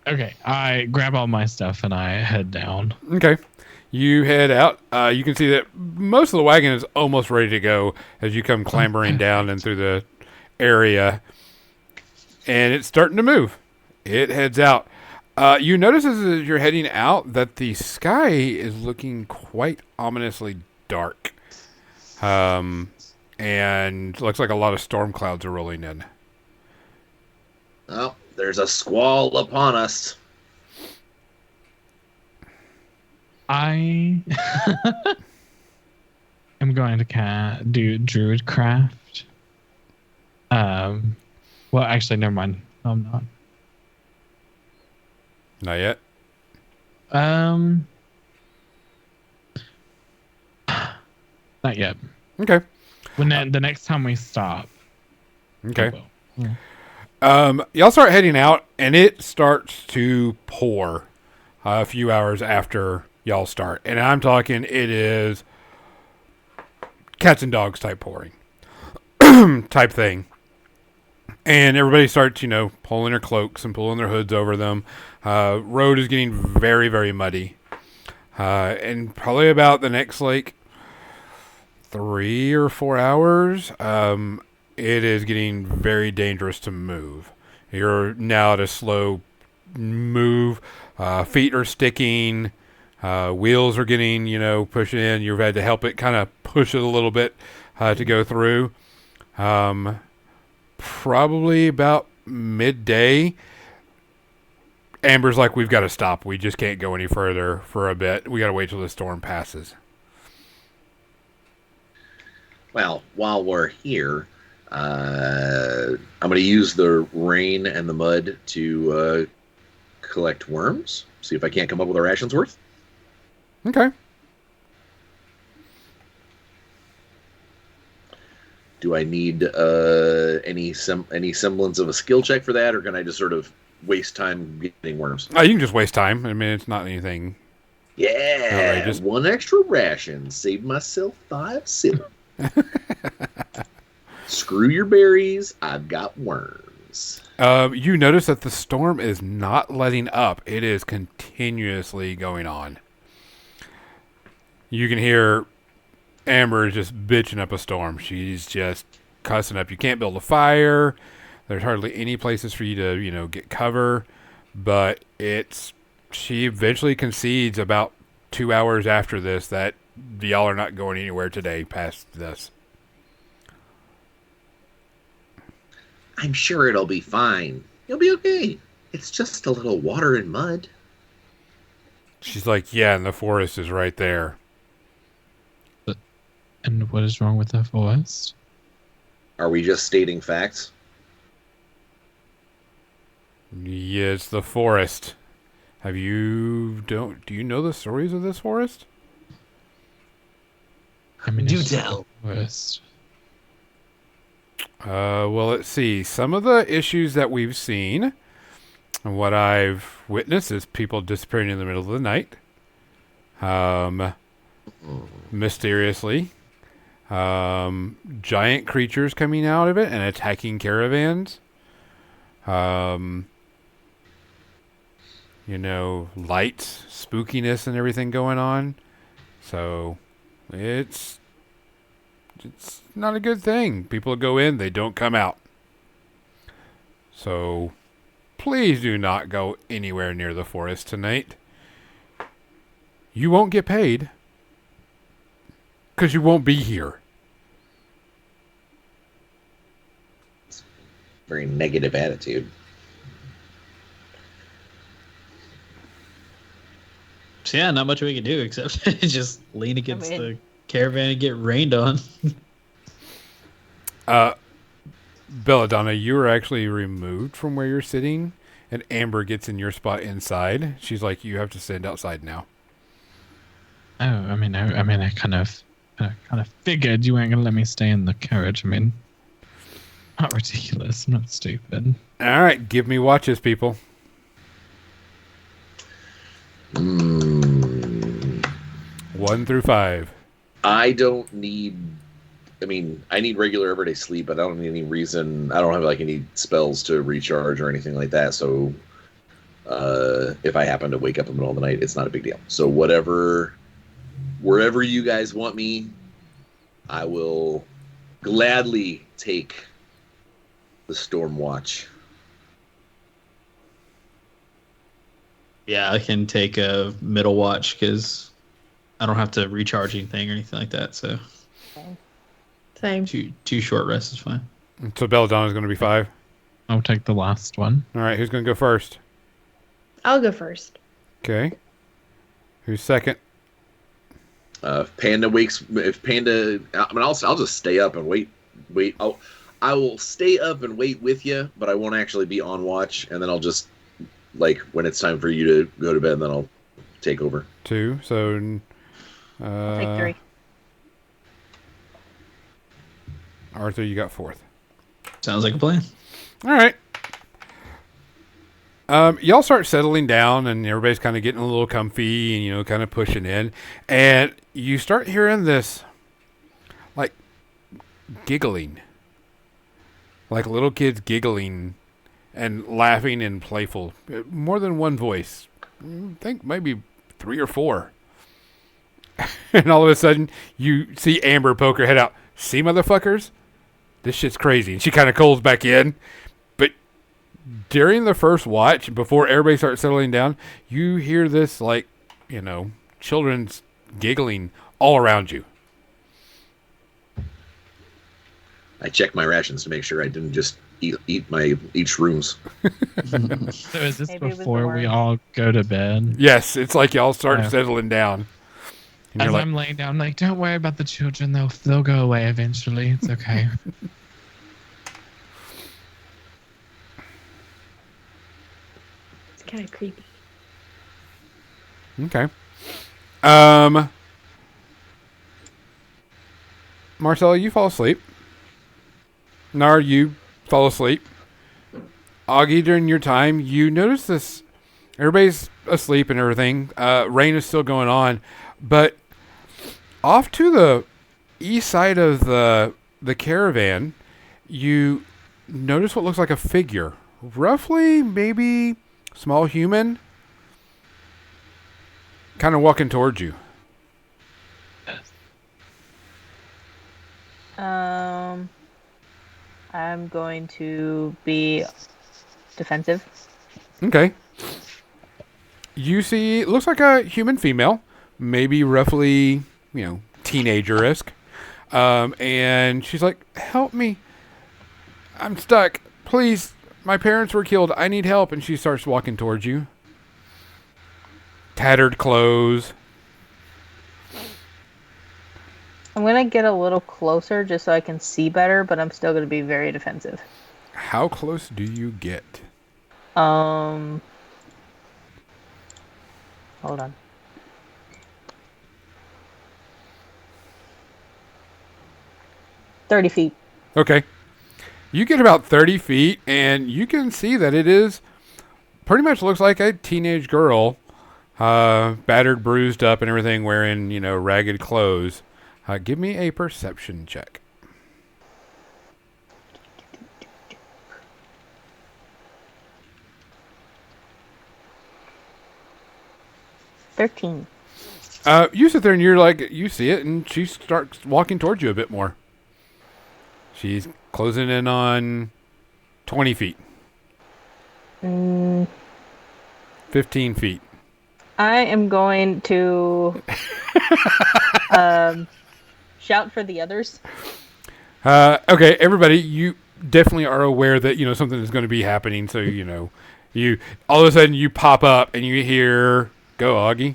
Okay, I grab all my stuff and I head down. Okay. You head out. You can see that most of the wagon is almost ready to go as you come clambering down and through the area. And it's starting to move. It heads out. You notice as you're heading out that the sky is looking quite ominously dark. And looks like a lot of storm clouds are rolling in. Oh, there's a squall upon us. I am going to do Druidcraft. Well, actually, never mind. No, I'm not. Not yet. Not yet. Okay. When the next time we stop. Okay. I will. Yeah. Y'all start heading out, and it starts to pour a few hours after y'all start. And I'm talking, it is cats and dogs type pouring type thing. And everybody starts, pulling their cloaks and pulling their hoods over them. Road is getting very, very muddy. And probably about the next, 3 or 4 hours, it is getting very dangerous to move. You're now at a slow move. Feet are sticking. Wheels are getting, pushed in. You've had to help it kind of push it a little bit to go through. Probably about midday, Amber's like, we've got to stop. We just can't go any further for a bit. We got to wait till the storm passes. Well, while we're here, I'm going to use the rain and the mud to collect worms. See if I can't come up with a ration's worth. Okay. Do I need any semblance of a skill check for that, or can I just sort of waste time getting worms? You can just waste time. I mean, it's not anything. Yeah, outrageous. One extra ration. Save myself 5 silver. Screw your berries. I've got worms. You notice that the storm is not letting up. It is continuously going on. You can hear Amber is just bitching up a storm. She's just cussing up. You can't build a fire. There's hardly any places for you to, get cover. But she eventually concedes about 2 hours after this that y'all are not going anywhere today past this. I'm sure it'll be fine. You'll be okay. It's just a little water and mud. She's like, yeah, and the forest is right there. And what is wrong with the forest? Are we just stating facts? Yeah, it's the forest. Do you know the stories of this forest? I mean, Do it's just tell. the forest. Well, let's see. Some of the issues that we've seen and what I've witnessed is people disappearing in the middle of the night. Mysteriously. Giant creatures coming out of it and attacking caravans. Lights, spookiness, and everything going on. So, it's not a good thing. People go in, they don't come out. So, please do not go anywhere near the forest tonight. You won't get paid. Because you won't be here. Very negative attitude. So yeah, not much we can do except just lean against I mean- the caravan and get rained on. Belladonna, you were actually removed from where you're sitting, and Amber gets in your spot inside. She's like, you have to stand outside now. Oh, I kind of figured you weren't gonna let me stay in the carriage. I mean, not ridiculous. I'm not stupid. All right, give me watches, people. 1 through 5. I don't need. I need regular everyday sleep, but I don't need any reason. I don't have any spells to recharge or anything like that. So, if I happen to wake up in the middle of the night, it's not a big deal. So wherever you guys want me, I will gladly take the storm watch. Yeah, I can take a middle watch because I don't have to recharge anything or anything like that. So Same. two short rests is fine. So Belladonna's going to be 5. I'll take the last one. All right, who's going to go first? I'll go first. Okay. Who's second? If Panda wakes, I'll just stay up and wait. I will stay up and wait with you, but I won't actually be on watch. And then I'll just when it's time for you to go to bed, then I'll take over. 2. So, I'll take 3. Arthur, you got 4th. Sounds like a plan. All right. Y'all start settling down, and everybody's kind of getting a little comfy, and kind of pushing in, and you start hearing this, giggling, like little kids giggling, and laughing and playful. More than one voice. I think maybe 3 or 4. And all of a sudden, you see Amber poke her head out. See, motherfuckers? This shit's crazy. And she kind of calls back in. But during the first watch, before everybody starts settling down, you hear this, children's giggling all around you. I checked my rations to make sure I didn't just eat shrooms. So is this Maybe it was the before we worms. all go to bed? Yes, it's like y'all start Yeah. settling down. And As you're like, I'm laying down, I'm like, don't worry about the children. They'll go away eventually. It's okay. It's kind of creepy. okay. Marcella, you fall asleep. Nard, you fall asleep. Augie, during your time, you notice this. Everybody's asleep and everything. Rain is still going on. But off to the east side of the caravan, you notice what looks like a figure. Roughly, maybe small human. Kind of walking towards you. I'm going to be defensive. Okay. You see, it looks like a human female, maybe roughly, teenager-esque. And she's like, help me. I'm stuck. Please, my parents were killed. I need help. And she starts walking towards you. Tattered clothes. I'm gonna get a little closer just so I can see better, but I'm still gonna be very defensive. How close do you get? Hold on. $30 feet. Okay. You get about 30 feet, and you can see that it is pretty much looks like a teenage girl, battered, bruised up, and everything, wearing, ragged clothes. Give me a perception check. $13. You sit there and you're like, you see it, and she starts walking towards you a bit more. She's closing in on 20 feet. 15 feet. I am going to shout for the others. Okay, everybody, you definitely are aware that, something is going to be happening. So, you all of a sudden you pop up and you hear, go, Augie.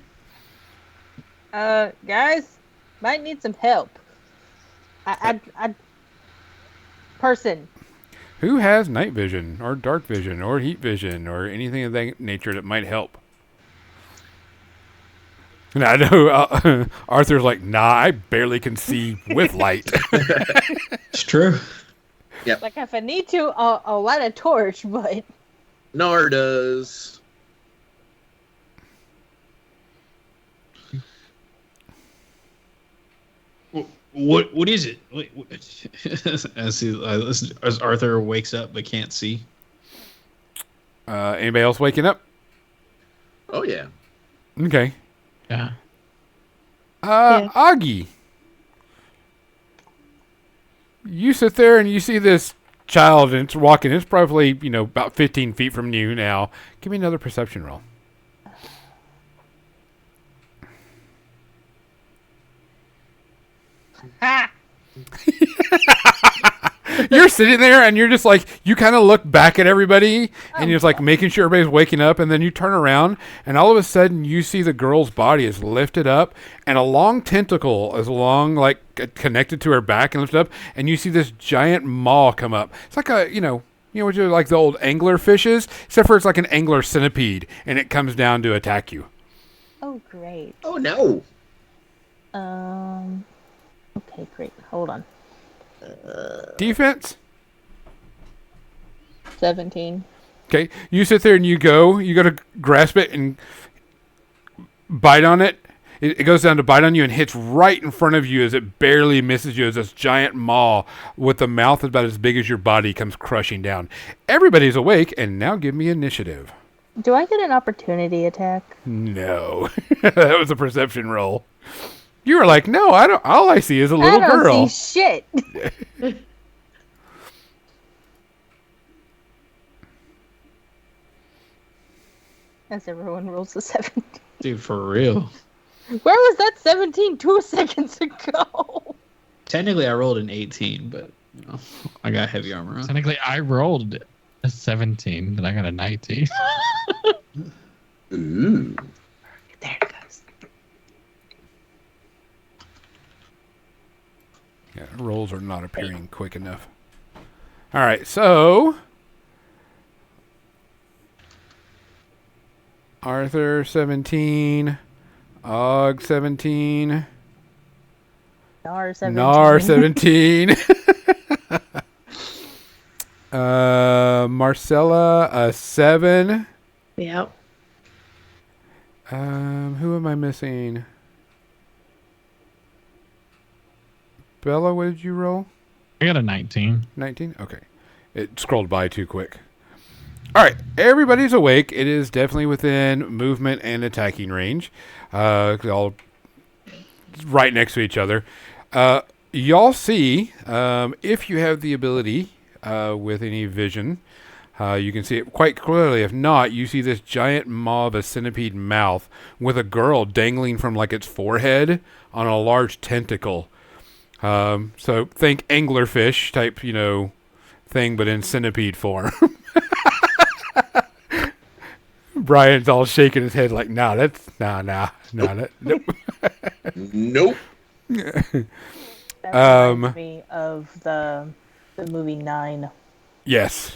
Guys, might need some help. Person. Who has night vision or dark vision or heat vision or anything of that nature that might help? And I know Arthur's like, nah, I barely can see with light. It's true. Yep. Like, if I need to, I'll light a torch, but... Nar does. What is it? As Arthur wakes up but can't see. Anybody else waking up? Oh, yeah. Okay. Yeah. Augie. You sit there and you see this child and it's walking. It's probably, about 15 feet from you now. Give me another perception roll. Ha! You're sitting there and you're just like, you kind of look back at everybody and you're just like making sure everybody's waking up, and then you turn around and all of a sudden you see the girl's body is lifted up and a long tentacle is connected to her back and lifted up, and you see this giant maw come up. It's like a, what you like the old angler fishes, except for it's like an angler centipede, and it comes down to attack you. Oh, great. Oh, no. Okay, great. Hold on. Defense? 17. Okay, you sit there and you go to grasp it and bite on it. It goes down to bite on you and hits right in front of you as it barely misses you as this giant maw with the mouth about as big as your body comes crushing down. Everybody's awake, and now give me initiative. Do I get an opportunity attack? No. That was a perception roll. You were like, no, I don't. All I see is a little girl. I don't see shit. As everyone rolls a 17. Dude, for real. Where was that 17 2 seconds ago? Technically, I rolled an 18, but I got heavy armor on. Technically, I rolled a 17, but I got a 19. Ooh. There it goes. Yeah, rolls are not appearing quick enough. All right, so Arthur 17, Og 17, Nar 17. Nar 17, Marcella a 7. Yep. Who am I missing? Bella, what did you roll? I got a 19. 19? Okay. It scrolled by too quick. All right. Everybody's awake. It is definitely within movement and attacking range. All right next to each other. y'all see, if you have the ability with any vision, you can see it quite clearly. If not, you see this giant maw of a centipede mouth with a girl dangling from like its forehead on a large tentacle. So think anglerfish type, thing, but in centipede form. Brian's all shaking his head like, nope. Nope. That reminds me of the movie 9. Yes.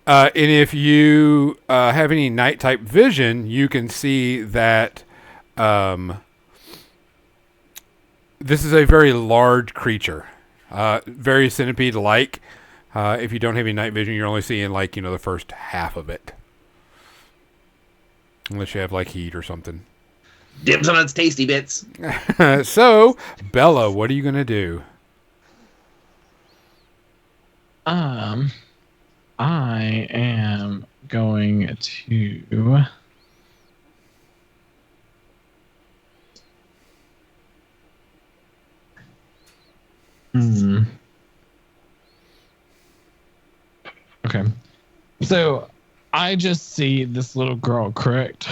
And if you have any night type vision, you can see that this is a very large creature, very centipede-like. If you don't have any night vision, you're only seeing the first half of it, unless you have heat or something. Dibs on its tasty bits. So, Bella, what are you gonna do? I am going to. Okay. So I just see this little girl, correct?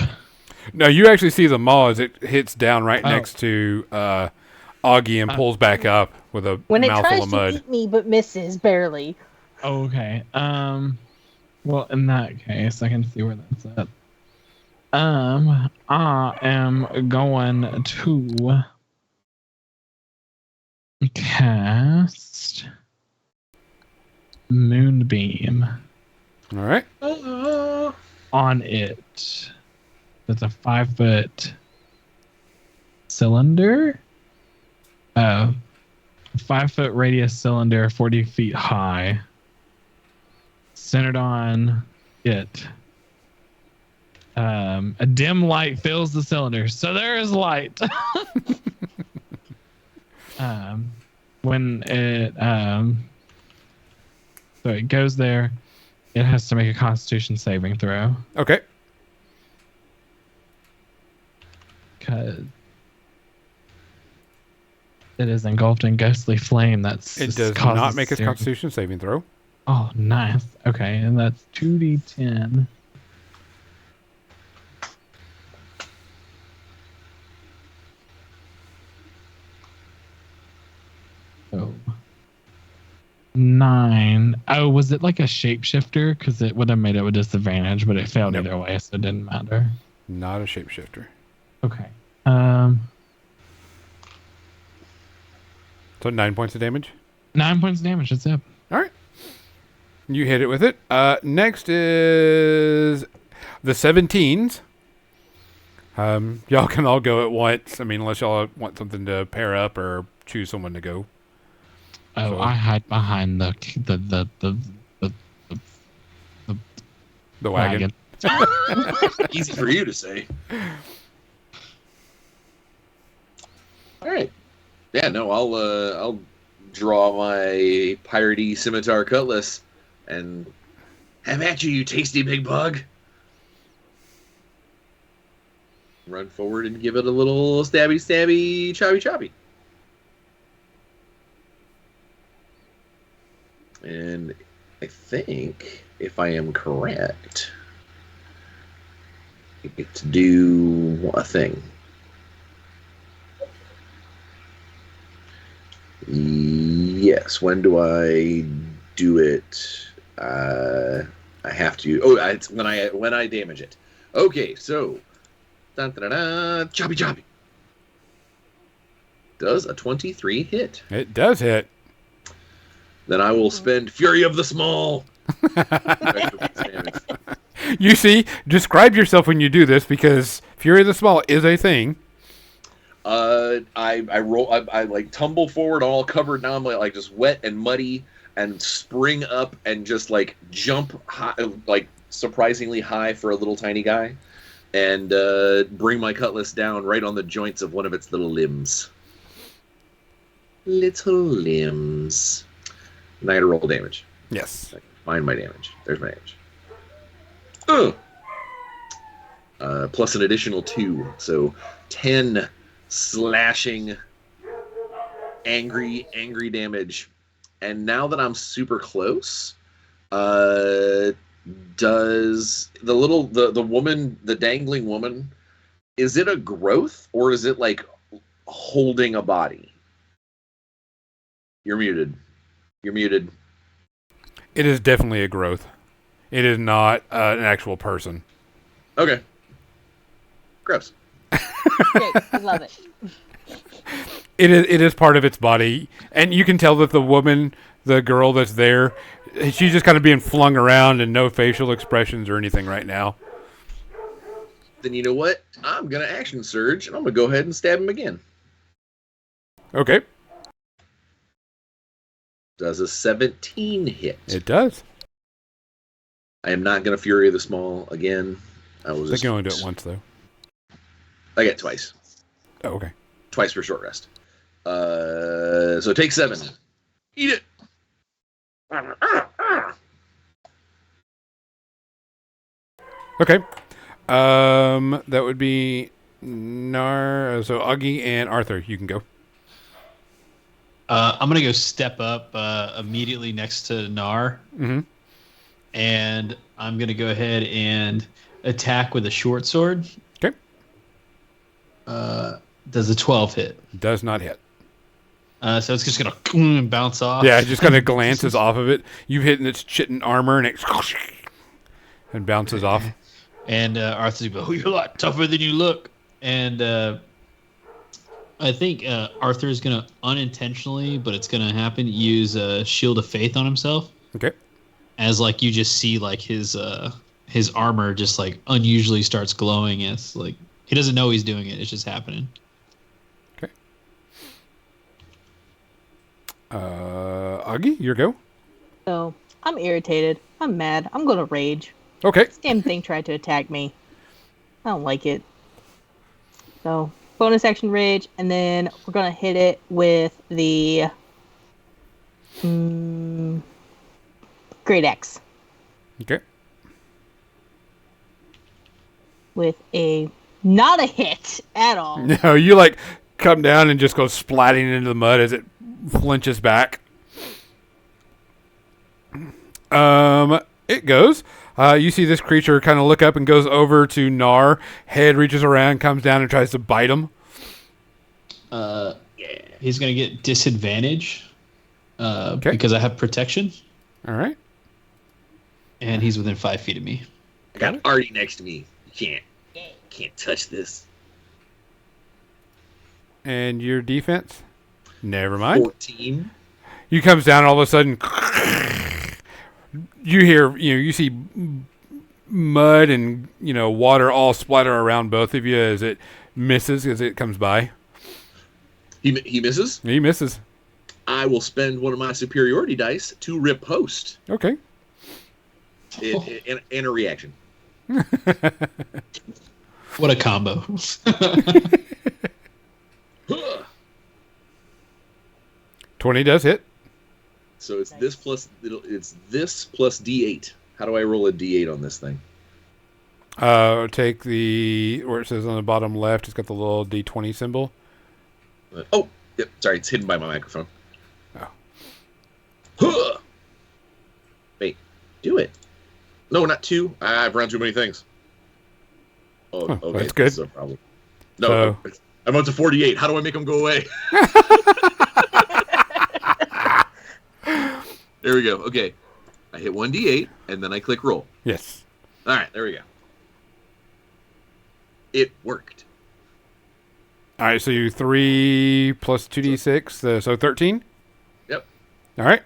No, you actually see the maw as it hits down right next to Augie and pulls back up with a When it mouthful tries of to mud. eat me but misses barely. Okay. Well, in that case, I can see where that's at. I am going to cast Moonbeam All right. on it. That's a 5-foot cylinder. 5-foot radius cylinder, 40 feet high. Centered on it. A dim light fills the cylinder, so there is light. When it so it goes there, it has to make a Constitution saving throw. Okay. Because it is engulfed in ghostly flame. It does not make a Constitution saving throw. Oh, nice. Okay, and that's 2d10. Oh. 9. Oh, was it like a shapeshifter? Because it would have made it with disadvantage, but it failed either way, so it didn't matter. Not a shapeshifter. Okay. So 9 points of damage? 9 points of damage, that's it. All right. You hit it with it. Next is the 17s. Y'all can all go at once. I mean, unless y'all want something to pair up or choose someone to go. Oh, So- I hide behind the wagon. Easy for you to say. All right. Yeah, no, I'll draw my piratey scimitar cutlass and have at you, you tasty big bug. Run forward and give it a little stabby, choppy. And I think, if I am correct, I get to do a thing. Yes. When do I do it? I have to. Oh, it's when I damage it. Okay, so choppy. Does a 23 hit? It does hit. Then I will spend Fury of the Small. You see, describe yourself when you do this, because Fury of the Small is a thing. I roll. I like tumble forward, all covered now. I'm like just wet and muddy, and spring up and just like jump high, like surprisingly high for a little tiny guy, and bring my cutlass down right on the joints of one of its little limbs. Little limbs. And I gotta roll damage. Yes. Find my damage. There's my damage. Plus an additional 2, so 10 slashing angry damage. And now that I'm super close, does the woman, the dangling woman, is it a growth or is it like holding a body? You're muted. It is definitely a growth. It is not an actual person. Okay. Gross. Great, I love it. It is part of its body, and you can tell that the woman, the girl that's there, she's just kind of being flung around and no facial expressions or anything right now. Then you know what? I'm gonna action surge, and I'm gonna go ahead and stab him again. Okay, Does a 17 hit? it does. I am not gonna Fury of the Small again. I will They just. can only do it once, though. I get twice. Oh, okay. Twice for short rest. So take 7. Eat it. Okay. That would be so Augie and Arthur, you can go. I'm gonna go step up immediately next to Nar, Mm-hmm. and I'm gonna go ahead and attack with a short sword. Okay. Does a 12 hit? Does not hit. So it's just gonna bounce off. Yeah, it just kind of glances off of it. You hit in its chitin armor, and it and bounces off. And Arthur's like, "Oh, you're a lot tougher than you look." And I think Arthur's gonna unintentionally, but it's gonna happen, use a Shield of Faith on himself. Okay. As like you just see like his armor just like unusually starts glowing. It's like he doesn't know he's doing it. It's just happening. Okay. Augie, your go. So I'm irritated. I'm mad. I'm gonna rage. Okay. This damn thing tried to attack me. I don't like it. So bonus action rage, and then we're gonna hit it with the Great Axe Okay. with not a hit at all. No, you like come down and just go splatting into the mud as it flinches back. It goes. You see this creature kind of look up and goes over to Nar. Head reaches around, comes down, and tries to bite him. He's gonna get disadvantage because I have protection, All right. and he's within 5 feet of me. I got Artie next to me. You can't touch this. And your defense? Never mind. 14. You comes down, all of a sudden, you hear, you see mud and, water all splatter around both of you as it misses as it comes by. He misses. He misses. I will spend one of my superiority dice to riposte. Okay. And a reaction. What a combo! 20 does hit. So it's this plus D8. How do I roll a D8 on this thing? Take where it says on the bottom left, it's got the little D20 symbol. Yep. Sorry, it's hidden by my microphone. Oh. Wait, do it. No, not 2. I've run too many things. Oh, Huh, okay. that's good. That's a problem. No, I'm up to 48. How do I make them go away? There we go. Okay. I hit 1d8, and then I click roll. Yes. All right, there we go. It worked. All right, so you 3 plus 2d6, so 13? Yep. All right.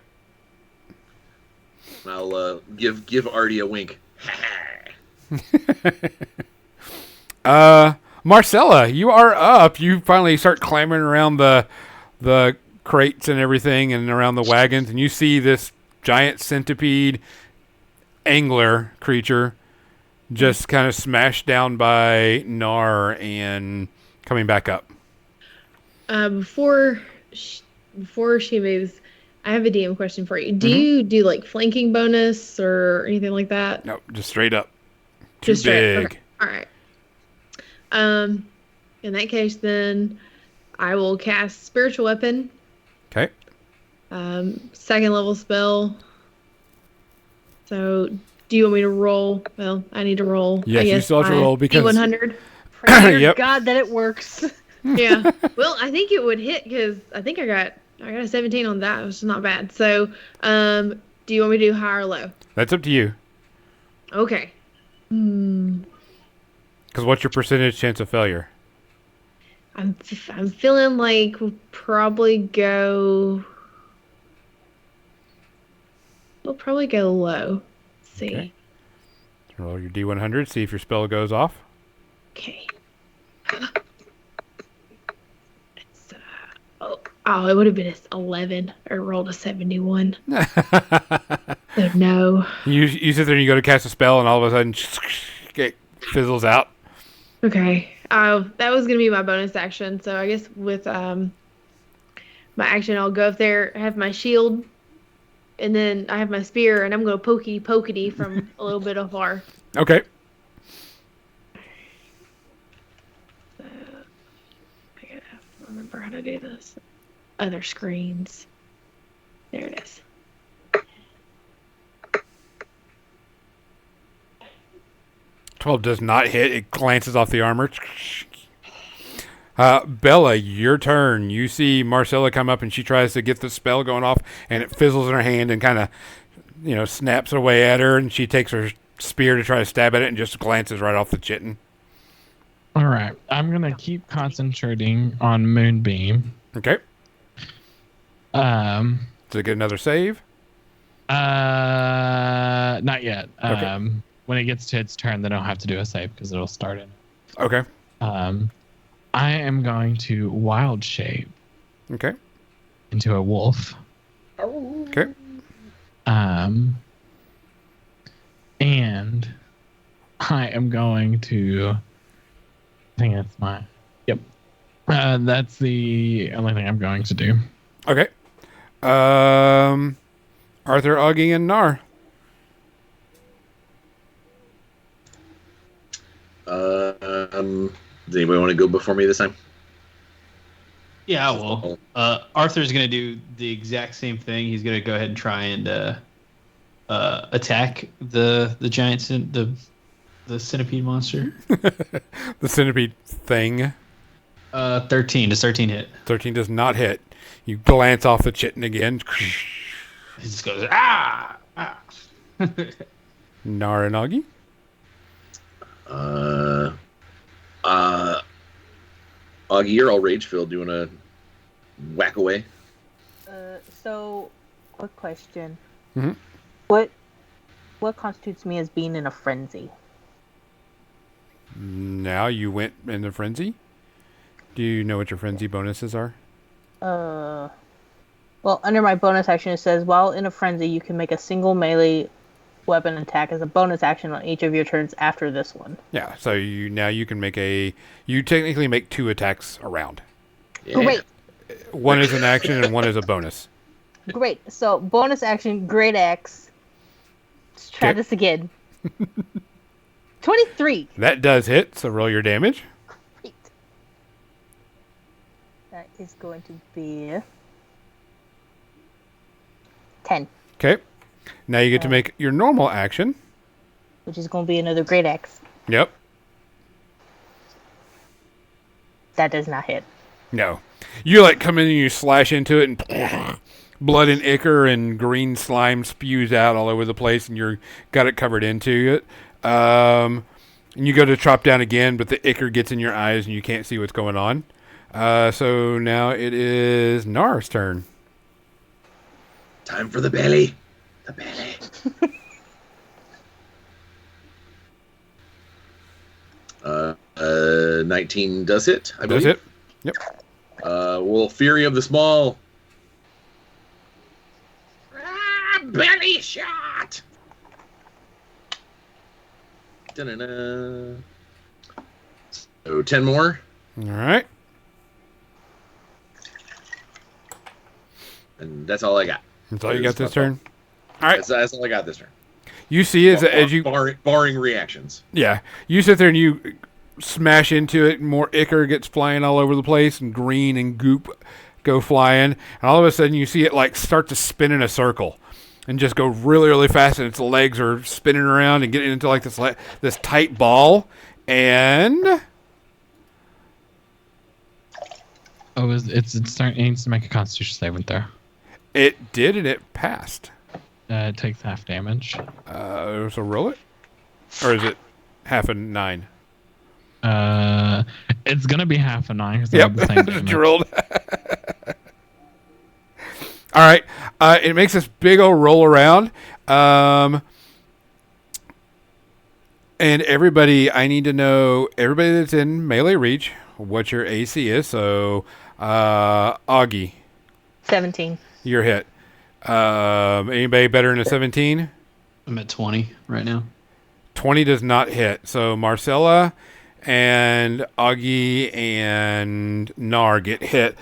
I'll give Artie a wink. Marcella, you are up. You finally start clambering around the crates and everything and around the wagons, and you see this giant centipede angler creature just kind of smashed down by Nar and coming back up. Before she moves, I have a DM question for you. Do you do like flanking bonus or anything like that? No, just straight up. Too Just straight. big. Okay. All right. In that case, then I will cast Spiritual Weapon Okay. Second level spell. So, do you want me to roll? Well, I need to roll. Yes, I you guess still have to my roll because- D100. Pray to your Yep. God that it works. Yeah. Well, I think it would hit because I think I got a 17 on that, which is not bad. So, do you want me to do high or low? That's up to you. Okay. Because what's your percentage chance of failure? I'm feeling like we'll probably go. We'll probably go low. Let's see. Okay. Roll your D100, see if your spell goes off. Okay. It's, it would have been 11 or rolled a 71. So no. You sit there and you go to cast a spell, and all of a sudden, it fizzles out. Okay. That was gonna be my bonus action. So I guess with my action, I'll go up there, have my shield, and then I have my spear, and I'm gonna pokey from a little bit afar. Okay. So, I gotta remember how to do this. Other screens. There it is. "12 does not hit. It glances off the armor. Bella, your turn. You see Marcella come up, and she tries to get the spell going off, and it fizzles in her hand and kind of, snaps away at her, and she takes her spear to try to stab at it and just glances right off the chitin. All right. I'm going to keep concentrating on Moonbeam. Okay. Um, Does it get another save? Not yet. Okay. When it gets to its turn, then I'll have to do a save because it'll start in. Okay. I am going to wild shape Okay. into a wolf. Okay. And I am going to. I think that's my. Yep. That's the only thing I'm going to do. Okay. Arthur, Augie, and Nar. Does anybody want to go before me this time? Yeah, well, Arthur's going to do the exact same thing. He's going to go ahead and try and attack the giant the centipede monster. The centipede thing. 13. Does 13 hit? 13 does not hit. You glance off the chitin again. He just goes, ah! Nar and Augie. Augie, you're all rage-filled. Do you want to whack away? So, quick question. Mm-hmm. What constitutes me as being in a frenzy? Now you went in the frenzy. Do you know what your frenzy bonuses are? Well, under my bonus action, it says, while in a frenzy, you can make a single melee weapon attack as a bonus action on each of your turns after this one. Yeah, so you can make you technically make 2 attacks a round. Yeah. Great. One is an action and one is a bonus. Great. So, bonus action, Great Axe. Let's try Okay. this again. 23. That does hit, so roll your damage. Great. That is going to be 10, Okay. Now you get to make your normal action. which is going to be another Great Axe. Yep. That does not hit. No. You come in and you slash into it, and blood and ichor and green slime spews out all over the place, and you're got it covered into it. And you go to chop down again, but the ichor gets in your eyes and you can't see what's going on. So now it is Nar's turn. Time for the belly. The belly. 19 does hit, I believe. Does it? Yep. Well, Fury of the Small. Belly shot! Da-na-na. So 10 more. All right. And that's all I got. That's all you got this turn. All right. That's all I got this turn. You see as you barring reactions. Yeah, you sit there and you smash into it, and more ichor gets flying all over the place, and green and goop go flying, and all of a sudden you see it like start to spin in a circle and just go really, really fast, and its legs are spinning around and getting into like this tight ball, and it needs to make a Constitution saving throw. it did, and it passed. It takes half damage. So roll it, or is it half a 9? It's gonna be half a 9 because they Yep, have the same damage. you rolled. All right, it makes this big old roll around, and everybody, I need to know, everybody that's in melee reach, what your AC is. So, Augie, 17. you're hit. Anybody better than a 17? I'm at 20 right now. 20 does not hit. So Marcella and Augie and Nar get hit.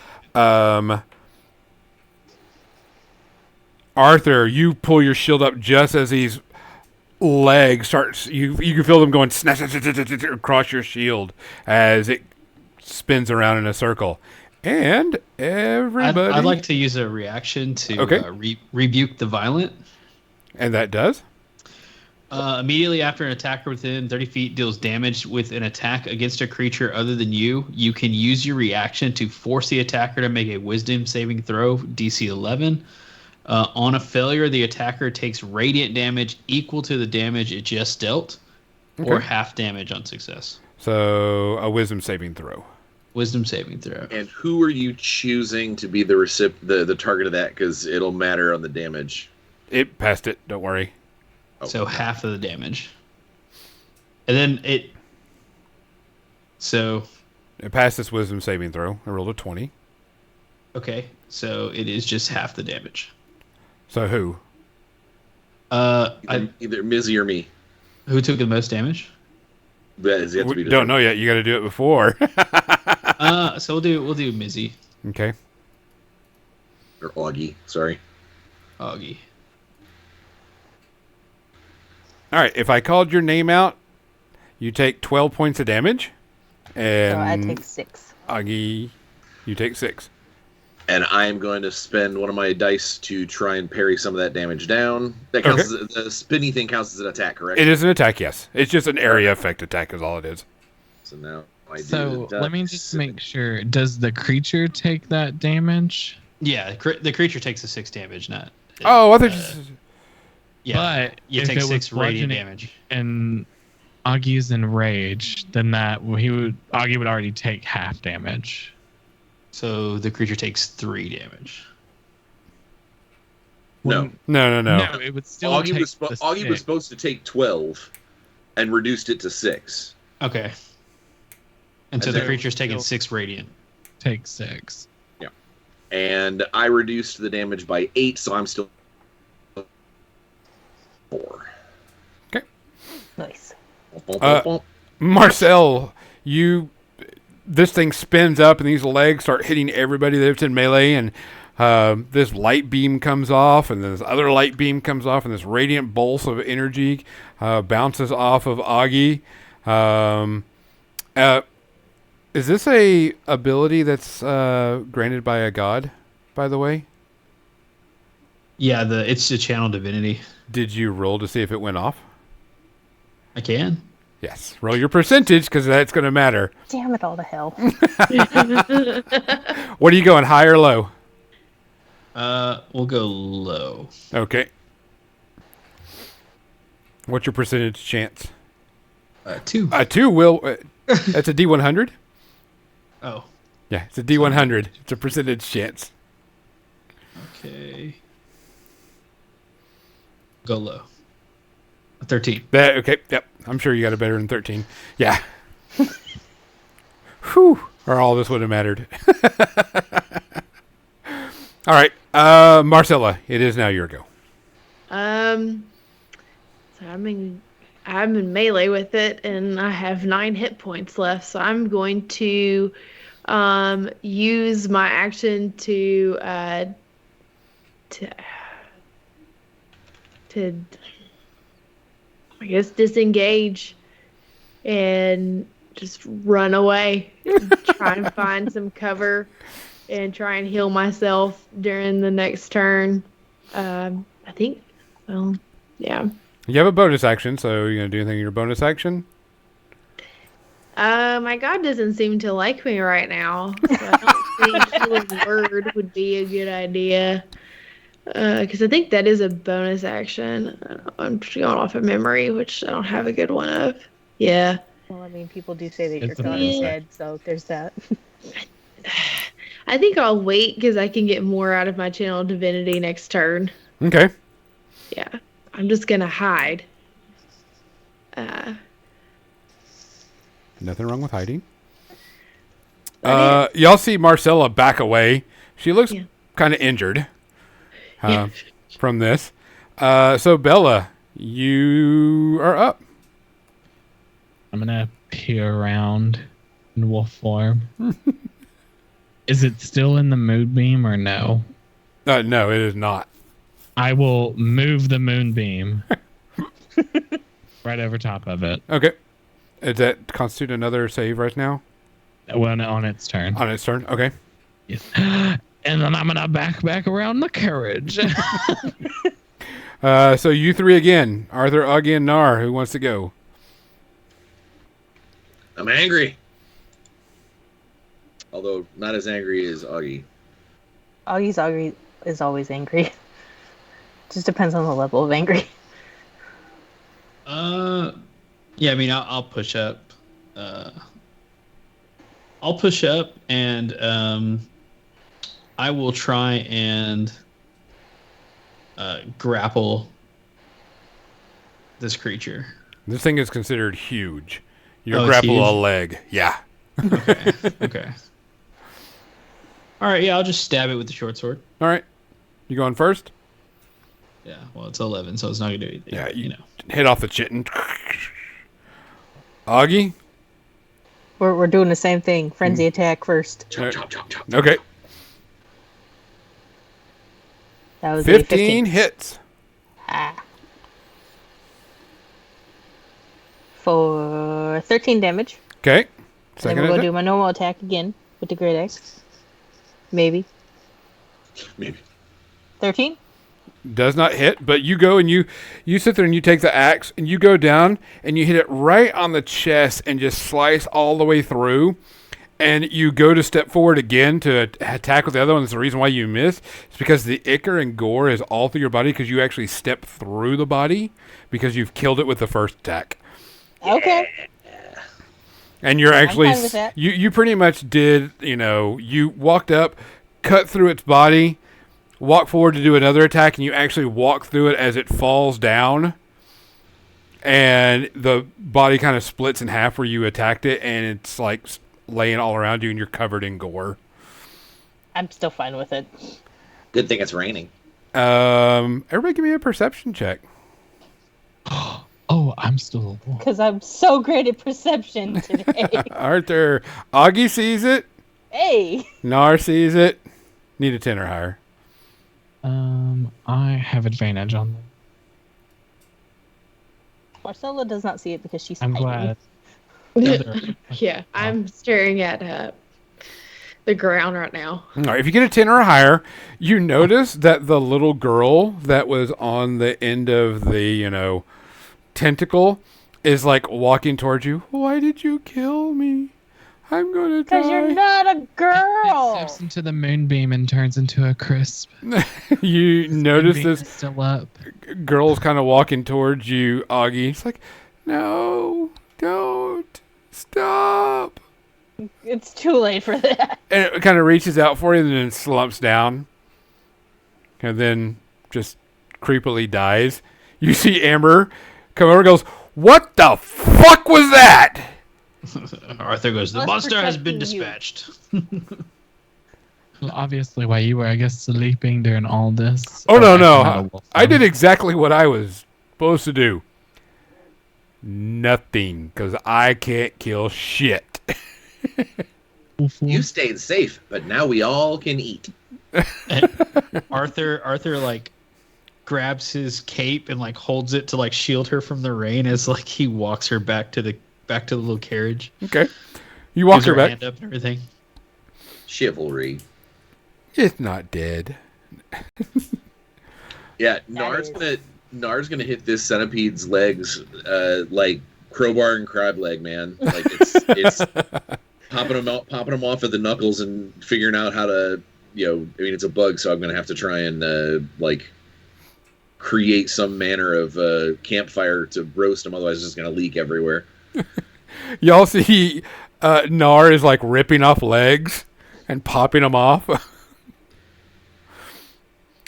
Arthur, you pull your shield up just as these legs start. You can feel them going snap, snap, snap, snap, snap, across your shield as it spins around in a circle. And everybody, I'd like to use a reaction to Okay. rebuke the violent. and that does. Immediately after an attacker within 30 feet deals damage with an attack against a creature other than you, you can use your reaction to force the attacker to make a wisdom saving throw, DC 11. On a failure, the attacker takes radiant damage equal to the damage it just dealt, or Okay. half damage on success. So a wisdom saving throw. Wisdom saving throw. And who are you choosing to be the target of that? Because it'll matter on the damage. It passed it. Don't worry. Oh. So half of the damage. And then it... So, It passed this wisdom saving throw. I rolled a 20. okay. So it is just half the damage. So who? Either Mizzy or me. Who took the most damage? That is yet to be We don't know yet. You got to do it before. So we'll do Mizzy. Okay. Or Augie, sorry. Augie. All right. If I called your name out, you take 12 points of damage. And So I take 6. Augie, you take 6. And I'm going to spend one of my dice to try and parry some of that damage down. That counts Okay. as the spinny thing counts as an attack, correct? It is an attack, yes. It's just an area effect attack is all it is. So now I do. So the let me dice. just make sure. Does the creature take that damage? Yeah, the creature takes the 6 damage, not... Oh, I thought you said... Yeah, But you if take it was 6 radiant bludgeoning damage. and Augie's enraged, then Augie would already take half damage. So the creature takes 3 damage. No. No. No, it would still Augie take was, the Augie was 6. supposed to take 12 and reduced it to 6. Okay. And And so the then- creature's taking still- 6 radiant. Take 6. And I reduced the damage by 8, so I'm still 4. Nice. Marcel, this thing spins up and these legs start hitting everybody that's in melee, and this light beam comes off, and this other light beam comes off, and this radiant bolt of energy bounces off of Augie. Is this a ability that's granted by a god, by the way? Yeah, it's a channel divinity. Did you roll to see if it went off? I can. Yes. Roll your percentage, because that's going to matter. Damn it all to hell. What are you going, high or low? We'll go low. Okay. What's your percentage chance? 2. 2 will... that's a D100? Oh, Yeah, it's a D100. It's a percentage chance. okay. Go low. 13. Okay, yep. I'm sure you got a better than 13. Yeah. Whew. Or all this would have mattered. All right. Marcella, it is now your go. So I'm in melee with it, and I have 9 hit points left. So I'm going to use my action to I guess disengage and just run away and try and find some cover and try and heal myself during the next turn. I think, well, yeah. You have a bonus action, so you're gonna do anything in your bonus action? My god doesn't seem to like me right now, so I don't think healing word would be a good idea. Because I think that is a bonus action. I'm just going off of memory, which I don't have a good one of. Yeah. Well, I mean, people do say that your It's a god is bonus dead, so there's that. I think I'll wait because I can get more out of my channel divinity next turn. Okay. Yeah. I'm just gonna hide. Nothing wrong with hiding. That Y'all see Marcella back away. She looks Yeah. kind of injured Yeah. from this. So Bella, you are up. I'm gonna peer around in wolf form. Is it still in the moonbeam or no? No, it is not. I will move the moonbeam right over top of it. Okay. Does that constitute another save right now? When on its turn. On its turn? Okay. Yes. And then I'm gonna back around the carriage. So you three again. Arthur, Augie, and Nar. Who wants to go? I'm angry. Although not as angry as Augie. Augie is always angry. Just depends on the level of angry. Yeah, I mean, I'll push up. I'll push up, and I will try and grapple this creature. This thing is considered huge. You Oh, it's grapple a huge? leg. Yeah. Okay. Okay. All right. Yeah, I'll just stab it with the short sword. All right. You going first? Yeah. Well, it's 11, so it's not gonna do anything. Yeah, you know. Hit off the chitin. Augie? We're doing the same thing. Frenzy attack first. Chop, chop, chop, chop. Okay. That was 15 hits. Ah. For 13 damage. Okay. Then Second we're gonna attack. do my normal attack again with the great axe. Maybe. Maybe. 13? Does not hit, but you go and you sit there and you take the axe and you go down and you hit it right on the chest and just slice all the way through. And you go to step forward again to attack with the other one. That's the reason why you miss. It's because the ichor and gore is all through your body because you actually step through the body because you've killed it with the first attack. Okay. And you're actually fine with that. you pretty much did, you walked up, cut through its body, walk forward to do another attack, and you actually walk through it as it falls down. And the body kind of splits in half where you attacked it, and it's like laying all around you, and you're covered in gore. I'm still fine with it. Good thing it's raining. Everybody give me a perception check. Oh, I'm still. Because I'm so great at perception today. Arthur, Augie sees it. Hey! Nar sees it. Need a 10 or higher. I have advantage on them. Marcella does not see it because she's I'm hiding. glad. Yeah, I'm staring at the ground right now. All right, if you get a 10 or higher, you notice that the little girl that was on the end of the, tentacle is like walking towards you. Why did you kill me? I'm going to die. Because you're not a It girl! steps into the moonbeam and turns into a crisp. You notice Moonbeam this is still up. girl's kind of walking towards you, Augie. It's like, no, don't. Stop. It's too late for that. And it kind of reaches out for you and then slumps down. And then just creepily dies. You see Amber come over and goes, what the fuck was that? Arthur goes, the Us monster has been protecting you." dispatched. Well, obviously, while you were, I guess, sleeping during all this. Oh, no, I came out no. of wolf I did form. exactly what I was supposed to do. Nothing, because I can't kill shit. Wolf form. You stayed safe, but now we all can eat. Arthur like grabs his cape and like holds it to like shield her from the rain as like he walks her back to the little carriage. Okay. You walk Gives her back. hand up and everything. Chivalry. It's not dead. Yeah, That Nar's gonna hit this centipede's legs like crowbar and crab leg, man. Like it's popping them off at the knuckles and figuring out how to, I mean, it's a bug, so I'm gonna have to try and like create some manner of campfire to roast them. Otherwise, it's just gonna leak everywhere. Y'all see Nar is like ripping off legs and popping them off.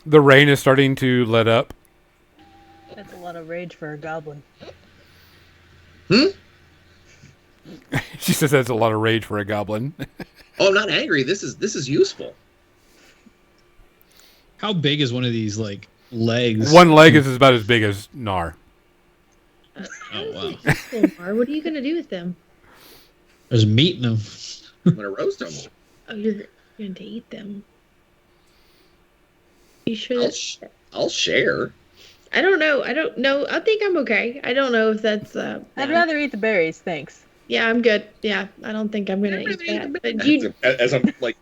The rain is starting to let up. That's a lot of rage for a goblin. She says that's a lot of rage for a goblin. Oh, I'm not angry. This is useful. How big is one of these like legs? One leg is about as big as Nar. Oh wow. What are you gonna do with them? There's meat in them. I'm gonna roast them. Oh, you're going to eat them. You should. I'll share. I don't know. I think I'm okay. I don't know if that's. I'd rather eat the berries, thanks. Yeah, I'm good. Yeah, I don't think I'm gonna eat that. But you, As I'm like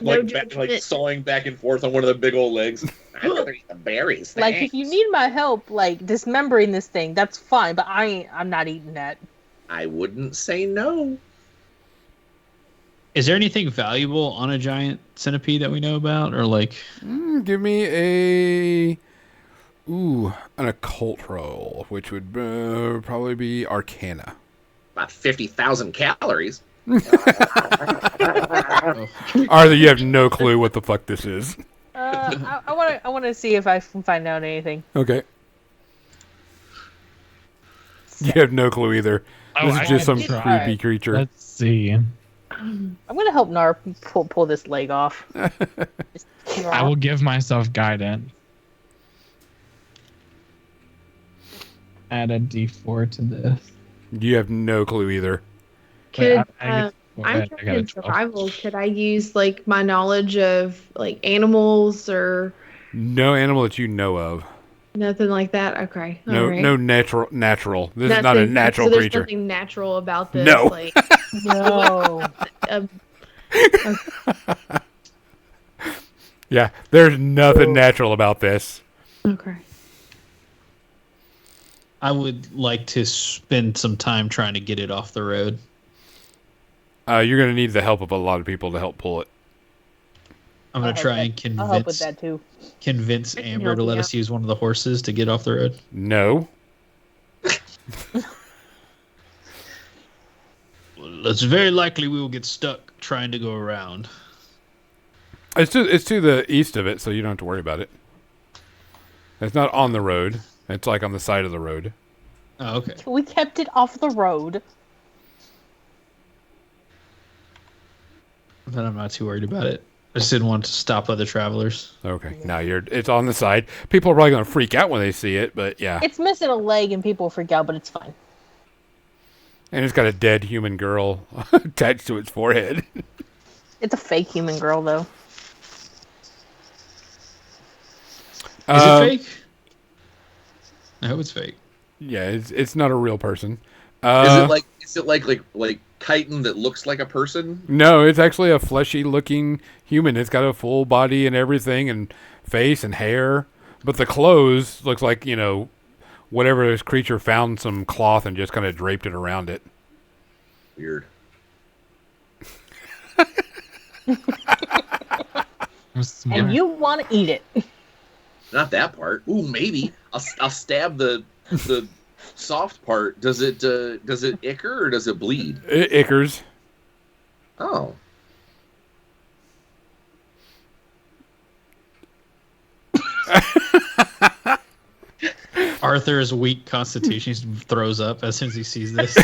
No like judgment. sawing back and forth on one of the big old legs. I'd rather eat the berries. Like, thanks. if you need my help, like, dismembering this thing, that's fine, but I'm not eating that. I wouldn't say no. Is there anything valuable on a giant centipede that we know about, or like? Give me an occult roll, which would probably be Arcana. About 50,000 calories. Arthur, you have no clue what the fuck this is. I want to see if I can find out anything. Okay. You have no clue either. This is just some can creepy try. creature. Let's see. I'm gonna help Nar pull this leg off. I will give myself guidance. Add a D4 to this. You have no clue either. could. Wait, I get- I'm I trained got a in 12. survival. Could I use like my knowledge of like animals or No animal that you know of. nothing like that? Okay. No, all right. no natural. This is not a Nothing- natural so there's creature. nothing natural about this. No. Like, No. Yeah, there's nothing natural about this. okay. I would like to spend some time trying to get it off the road. You're going to need the help of a lot of people to help pull it. I'm gonna try and I'll help with that too. convince I can Amber help to you let out. us use one of the horses to get off the road. No. Well, it's very likely we will get stuck trying to go around. It's to the east of it, so you don't have to worry about it. It's not on the road. It's like on the side of the road. Oh, okay. We kept it off the road. Then I'm not too worried about it. I just didn't want to stop other travelers. Okay. Now it's on the side. People are probably going to freak out when they see it, but yeah. It's missing a leg and people freak out, but it's fine. And it's got a dead human girl attached to its forehead. It's a fake human girl, though. Is it fake? I hope it's fake. Yeah, it's not a real person. Is it like chitin that looks like a person? No, it's actually a fleshy-looking human. It's got a full body and everything, and face and hair. But the clothes looks like, whatever this creature found some cloth and just kind of draped it around it. Weird. I'm smart. And you want to eat it. Not that part. Ooh, maybe I'll stab the soft part. Does it ichor or does it bleed? It ichors. Oh. Arthur's weak constitution throws up as soon as he sees this.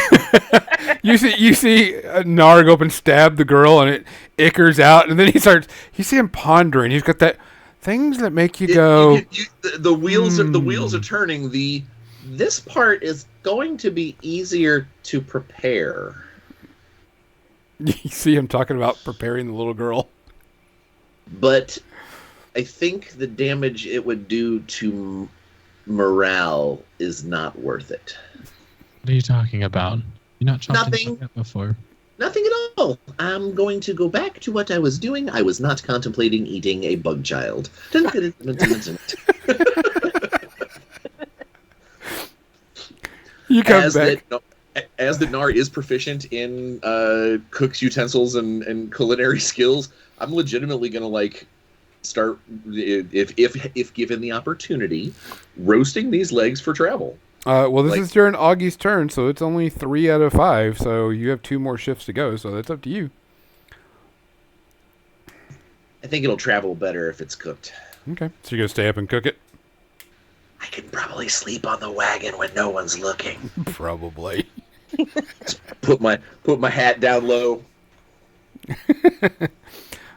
You see Nar go up and stab the girl, and it ichors out, and then you see him pondering. He's got that things that make you go. The wheels are turning. This part is going to be easier to prepare. You see him talking about preparing the little girl. But I think the damage it would do to morale is not worth it. What are you talking about? You're not chopped Nothing. like that before. Nothing at all. I'm going to go back to what I was doing. I was not contemplating eating a bug child. You come as back. as the Nar is proficient in cook's utensils and culinary skills, I'm legitimately gonna like start if given the opportunity, roasting these legs for travel. Well, this Like- is during Augie's turn, so it's only 3 out of 5. So you have 2 more shifts to go. So that's up to you. I think it'll travel better if it's cooked. Okay. So you're gonna stay up and cook it? I can probably sleep on the wagon when no one's looking. Probably. Put my hat down low.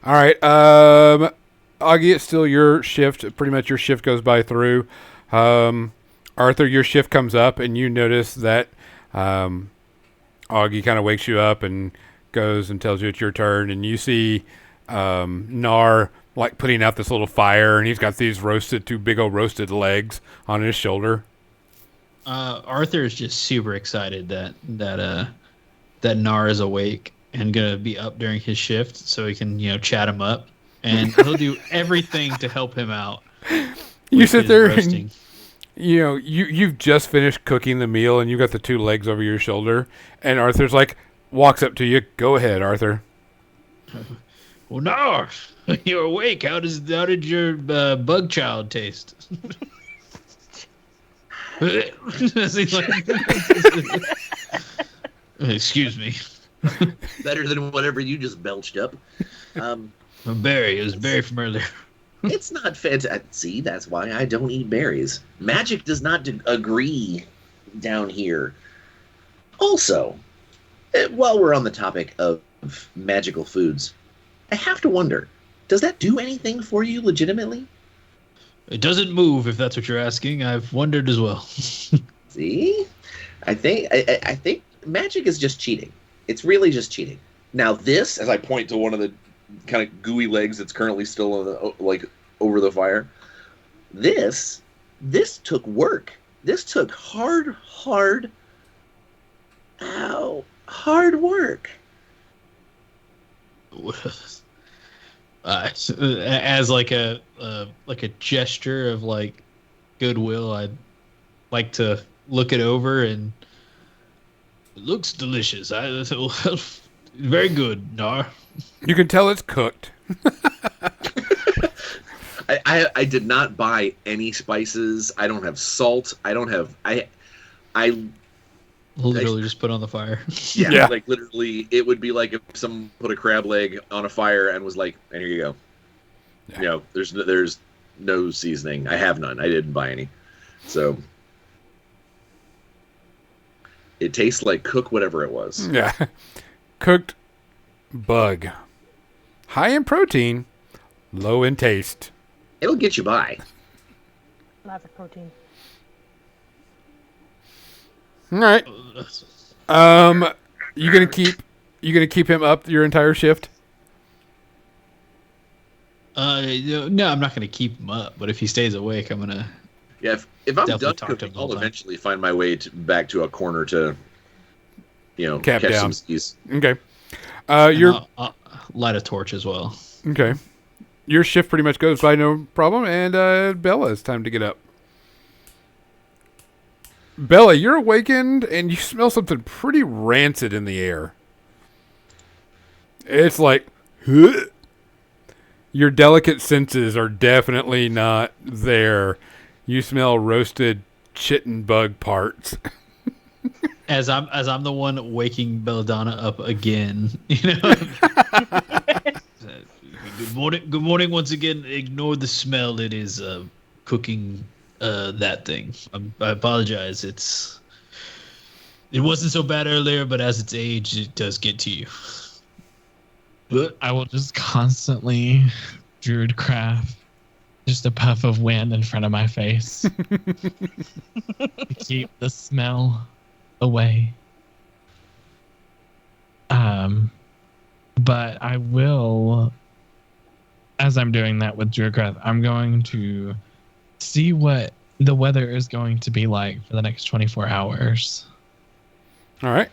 All right. Augie, it's still your shift. Pretty much your shift goes by through. Arthur, your shift comes up, and you notice that Augie kind of wakes you up and goes and tells you it's your turn, and you see Nar like putting out this little fire, and he's got these 2 big old roasted legs on his shoulder. Arthur is just super excited that Nar is awake and gonna be up during his shift, so he can chat him up, and he'll do everything to help him out. You sit there roasting. and you've just finished cooking the meal, and you got the 2 legs over your shoulder, and Arthur's like walks up to you. Go ahead, Arthur. Well, Nar, you're awake. How did your bug child taste? Excuse me. Better than whatever you just belched up. Berry. It was berry from earlier. It's not fantastic. See, that's why I don't eat berries. Magic does not agree down here. Also, while we're on the topic of magical foods, I have to wonder, does that do anything for you legitimately? It doesn't move, if that's what you're asking. I've wondered as well. See? I think magic is just cheating. It's really just cheating. Now this, as I point to one of the kind of gooey legs that's currently still on the, over the fire, this took work. This took hard work. As like a gesture of like goodwill, I'd like to look it over, and it looks delicious. Very good, Nar. You can tell it's cooked. I did not buy any spices. I don't have salt. I don't have I Literally just put on the fire. Yeah. Like literally, it would be like if someone put a crab leg on a fire and was like, "And here you go." Yeah. There's no seasoning. I have none. I didn't buy any. So it tastes like cook whatever it was. Yeah. Cooked bug. High in protein, low in taste. It'll get you by. Lots of protein. All right. You gonna keep him up your entire shift? No, I'm not gonna keep him up. But if he stays awake, I'm gonna. Yeah, if I'm Definitely done talk to him cooking, the whole I'll time. eventually find my way back to a corner to, Cap catch down. some skis. Okay. And Your I'll light a torch as well. okay. Your shift pretty much goes by no problem, and Bella, it's time to get up. Bella, you're awakened, and you smell something pretty rancid in the air. It's like, huh? Your delicate senses are definitely not there. You smell roasted chitin bug parts. As I'm the one waking Belladonna up again, Good morning once again. Ignore the smell. It is cooking that thing. I apologize. It wasn't so bad earlier, but as it's aged, it does get to you. I will just constantly druidcraft just a puff of wind in front of my face to keep the smell away. But I will, as I'm doing that with druidcraft, I'm going to see what the weather is going to be like for the next 24 hours. All right.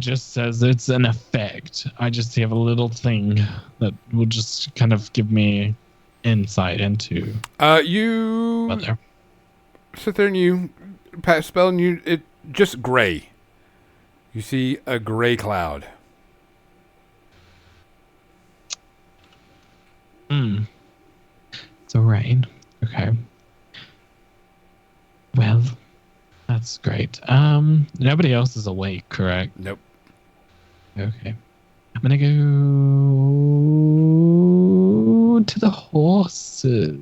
It just says it's an effect. I just have a little thing that will just kind of give me insight into You weather. sit there and you pass spell and it just gray. You see a gray cloud. It's a rain. Okay. Well, that's great. Nobody else is awake, correct? Nope. Okay. I'm gonna go to the horses.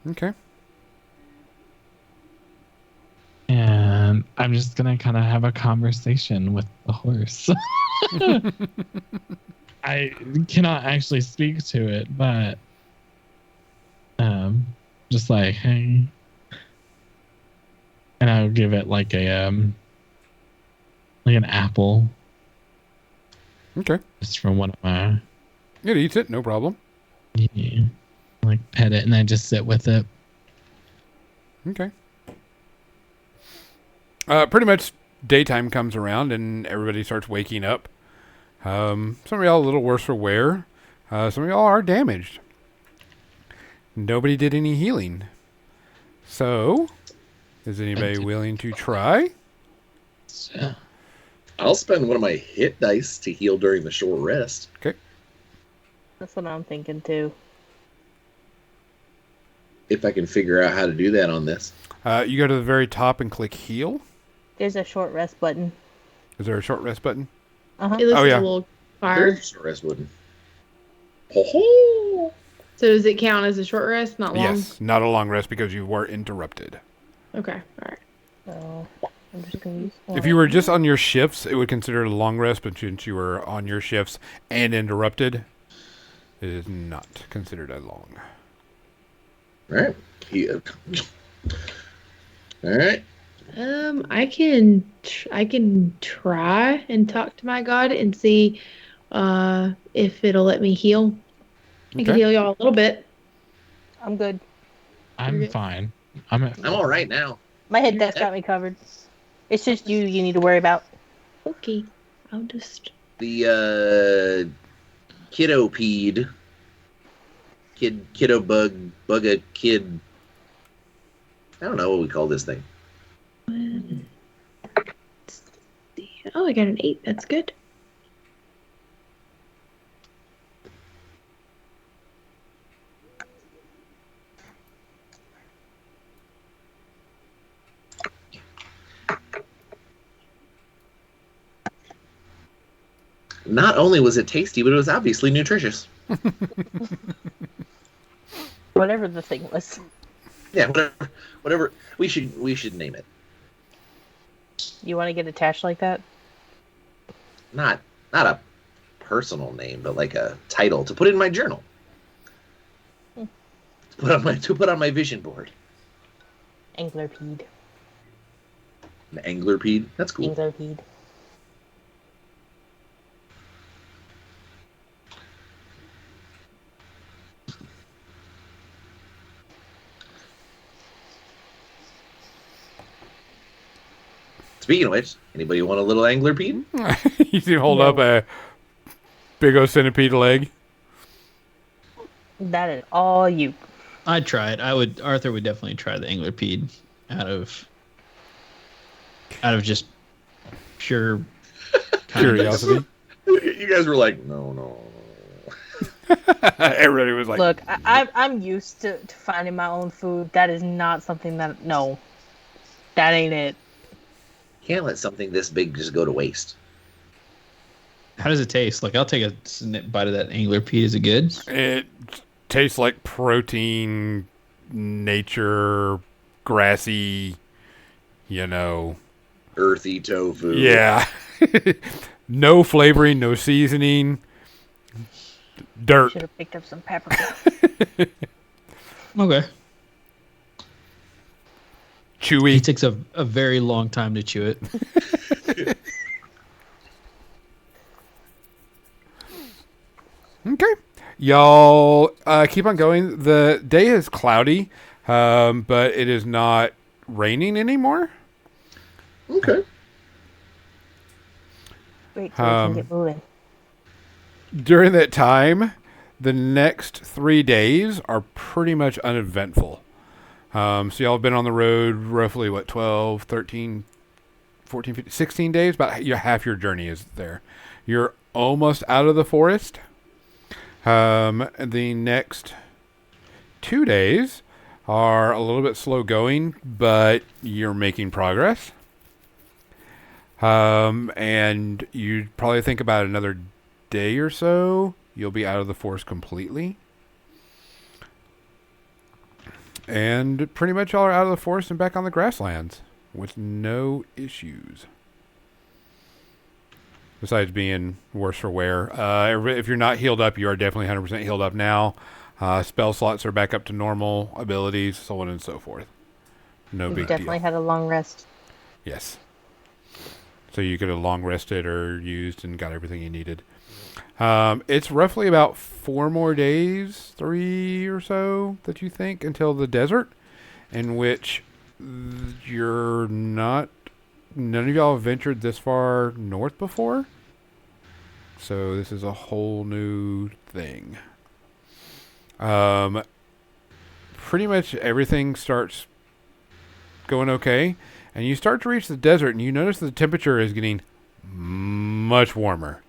Okay. And I'm just gonna kind of have a conversation with the horse. I cannot actually speak to it, but just like, hey, and I'll give it like an apple, Okay. just from one of my, It eats it, no problem. yeah, like pet it, and I just sit with it. Okay. Pretty much daytime comes around and everybody starts waking up. Some of y'all a little worse for wear. Some of y'all are damaged. Nobody did any healing. So, is anybody willing to try? So, I'll spend one of my hit dice to heal during the short rest. Okay. That's what I'm thinking too. If I can figure out how to do that on this. You go to the very top and click heal. There's a short rest button. Is there a short rest button? Uh-huh. It looks Oh, like yeah. a little There fire. is a short rest button. Ho ho! So does it count as a short rest, not long? Yes, not a long rest because you were interrupted. Okay. All right. So I'm just gonna use one. If you were just on your shifts, it would consider it a long rest, but since you were on your shifts and interrupted, it is not considered as long. Alright. Alright. I can try and talk to my god and see if it'll let me heal. I can Okay. heal y'all a little bit. I'm good. I'm Okay. fine. I'm alright now. My head desk got me covered. It's just you need to worry about. Okay. I'll just The kiddo bugga kid. I don't know what we call this thing. Oh, I got an 8. That's good. Not only was it tasty, but it was obviously nutritious. Whatever the thing was. Yeah, whatever. We should name it. You want to get attached like that? Not a personal name, but like a title to put in my journal. To put on my vision board. Anglerpede. An anglerpede. That's cool. Anglerpede. Speaking of which, anybody want a little anglerpede? You see him hold No. up a big old centipede leg. That is all you. I'd try it. Arthur would definitely try the anglerpede out of just pure kindness. Curiosity. You guys were like, no. Everybody was like, Look, I'm used to finding my own food. That is not something that. No. That ain't it. Can't let something this big just go to waste. How does it taste? Like, I'll take a bite of that anglerpede. Is it good? it tastes like protein, nature, grassy, Earthy tofu. yeah. No flavoring, no seasoning. Dirt. Should have picked up some paprika. Okay. Chewy. It takes a very long time to chew it. Okay. Y'all keep on going. The day is cloudy, but it is not raining anymore. Okay. Wait till we can get moving. During that time, the next 3 days are pretty much uneventful. So y'all have been on the road roughly, 12, 13, 14, 15, 16 days? About half your journey is there. You're almost out of the forest. The next 2 days are a little bit slow going, but you're making progress. And you probably think about another day or so, you'll be out of the forest completely. And pretty much all are out of the forest and back on the grasslands with no issues. Besides being worse for wear. If you're not healed up, you are definitely 100% healed up now. Spell slots are back up to normal abilities, so on and so forth. No You big definitely deal. had a long rest. Yes. So you could have long rested or used and got everything you needed. It's roughly about 4 more days, 3 or so, that you think, until the desert, in which you're not... None of y'all have ventured this far north before. So this is a whole new thing. Pretty much everything starts going okay. And you start to reach the desert, and you notice the temperature is getting much warmer.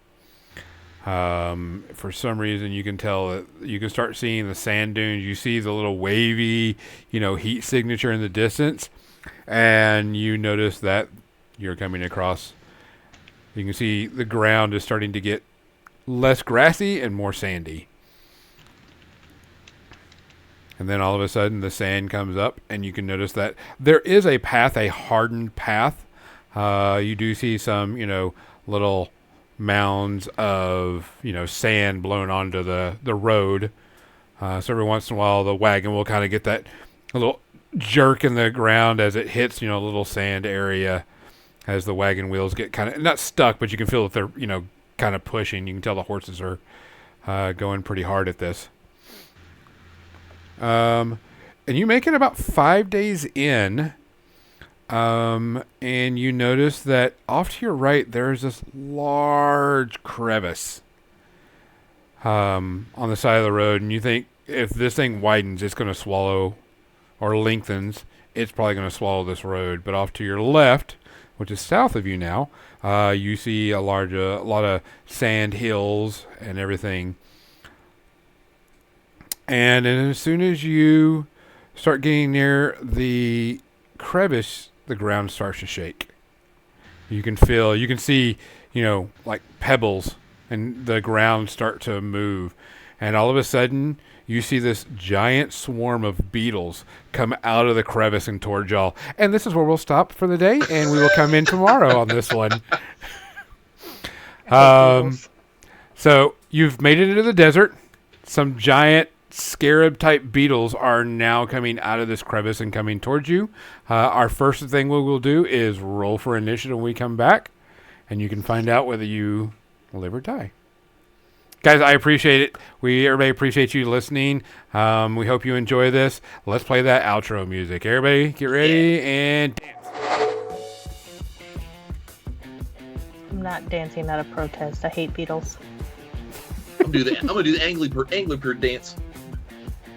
For some reason, you can tell that you can start seeing the sand dunes. You see the little wavy, heat signature in the distance, and you notice that you're coming across. You can see the ground is starting to get less grassy and more sandy. And then all of a sudden, the sand comes up, and you can notice that there is a path, a hardened path. You do see some, little mounds of, sand blown onto the road. So every once in a while, the wagon will kind of get that little jerk in the ground as it hits, a little sand area, as the wagon wheels get kind of, not stuck, but you can feel that they're, kind of pushing. You can tell the horses are going pretty hard at this. And you make it about 5 days in, and you notice that off to your right, there's this large crevice on the side of the road, and you think if this thing widens, it's going to swallow, or lengthens, it's probably going to swallow this road. But off to your left, which is south of you now, you see a lot of sand hills and everything. And as soon as you start getting near the crevice, the ground starts to shake. You can see, like pebbles, and the ground start to move. And all of a sudden, you see this giant swarm of beetles come out of the crevice and toward y'all. And this is where we'll stop for the day, and we will come in tomorrow on this one. So you've made it into the desert. Some giant scarab-type beetles are now coming out of this crevice and coming towards you. Our first thing we will do is roll for initiative when we come back, and you can find out whether you live or die. Guys, I appreciate it. Everybody appreciates you listening. We hope you enjoy this. Let's play that outro music. Everybody, get ready and dance. I'm not dancing out of protest. I hate beetles. I'm gonna do the angler bird dance.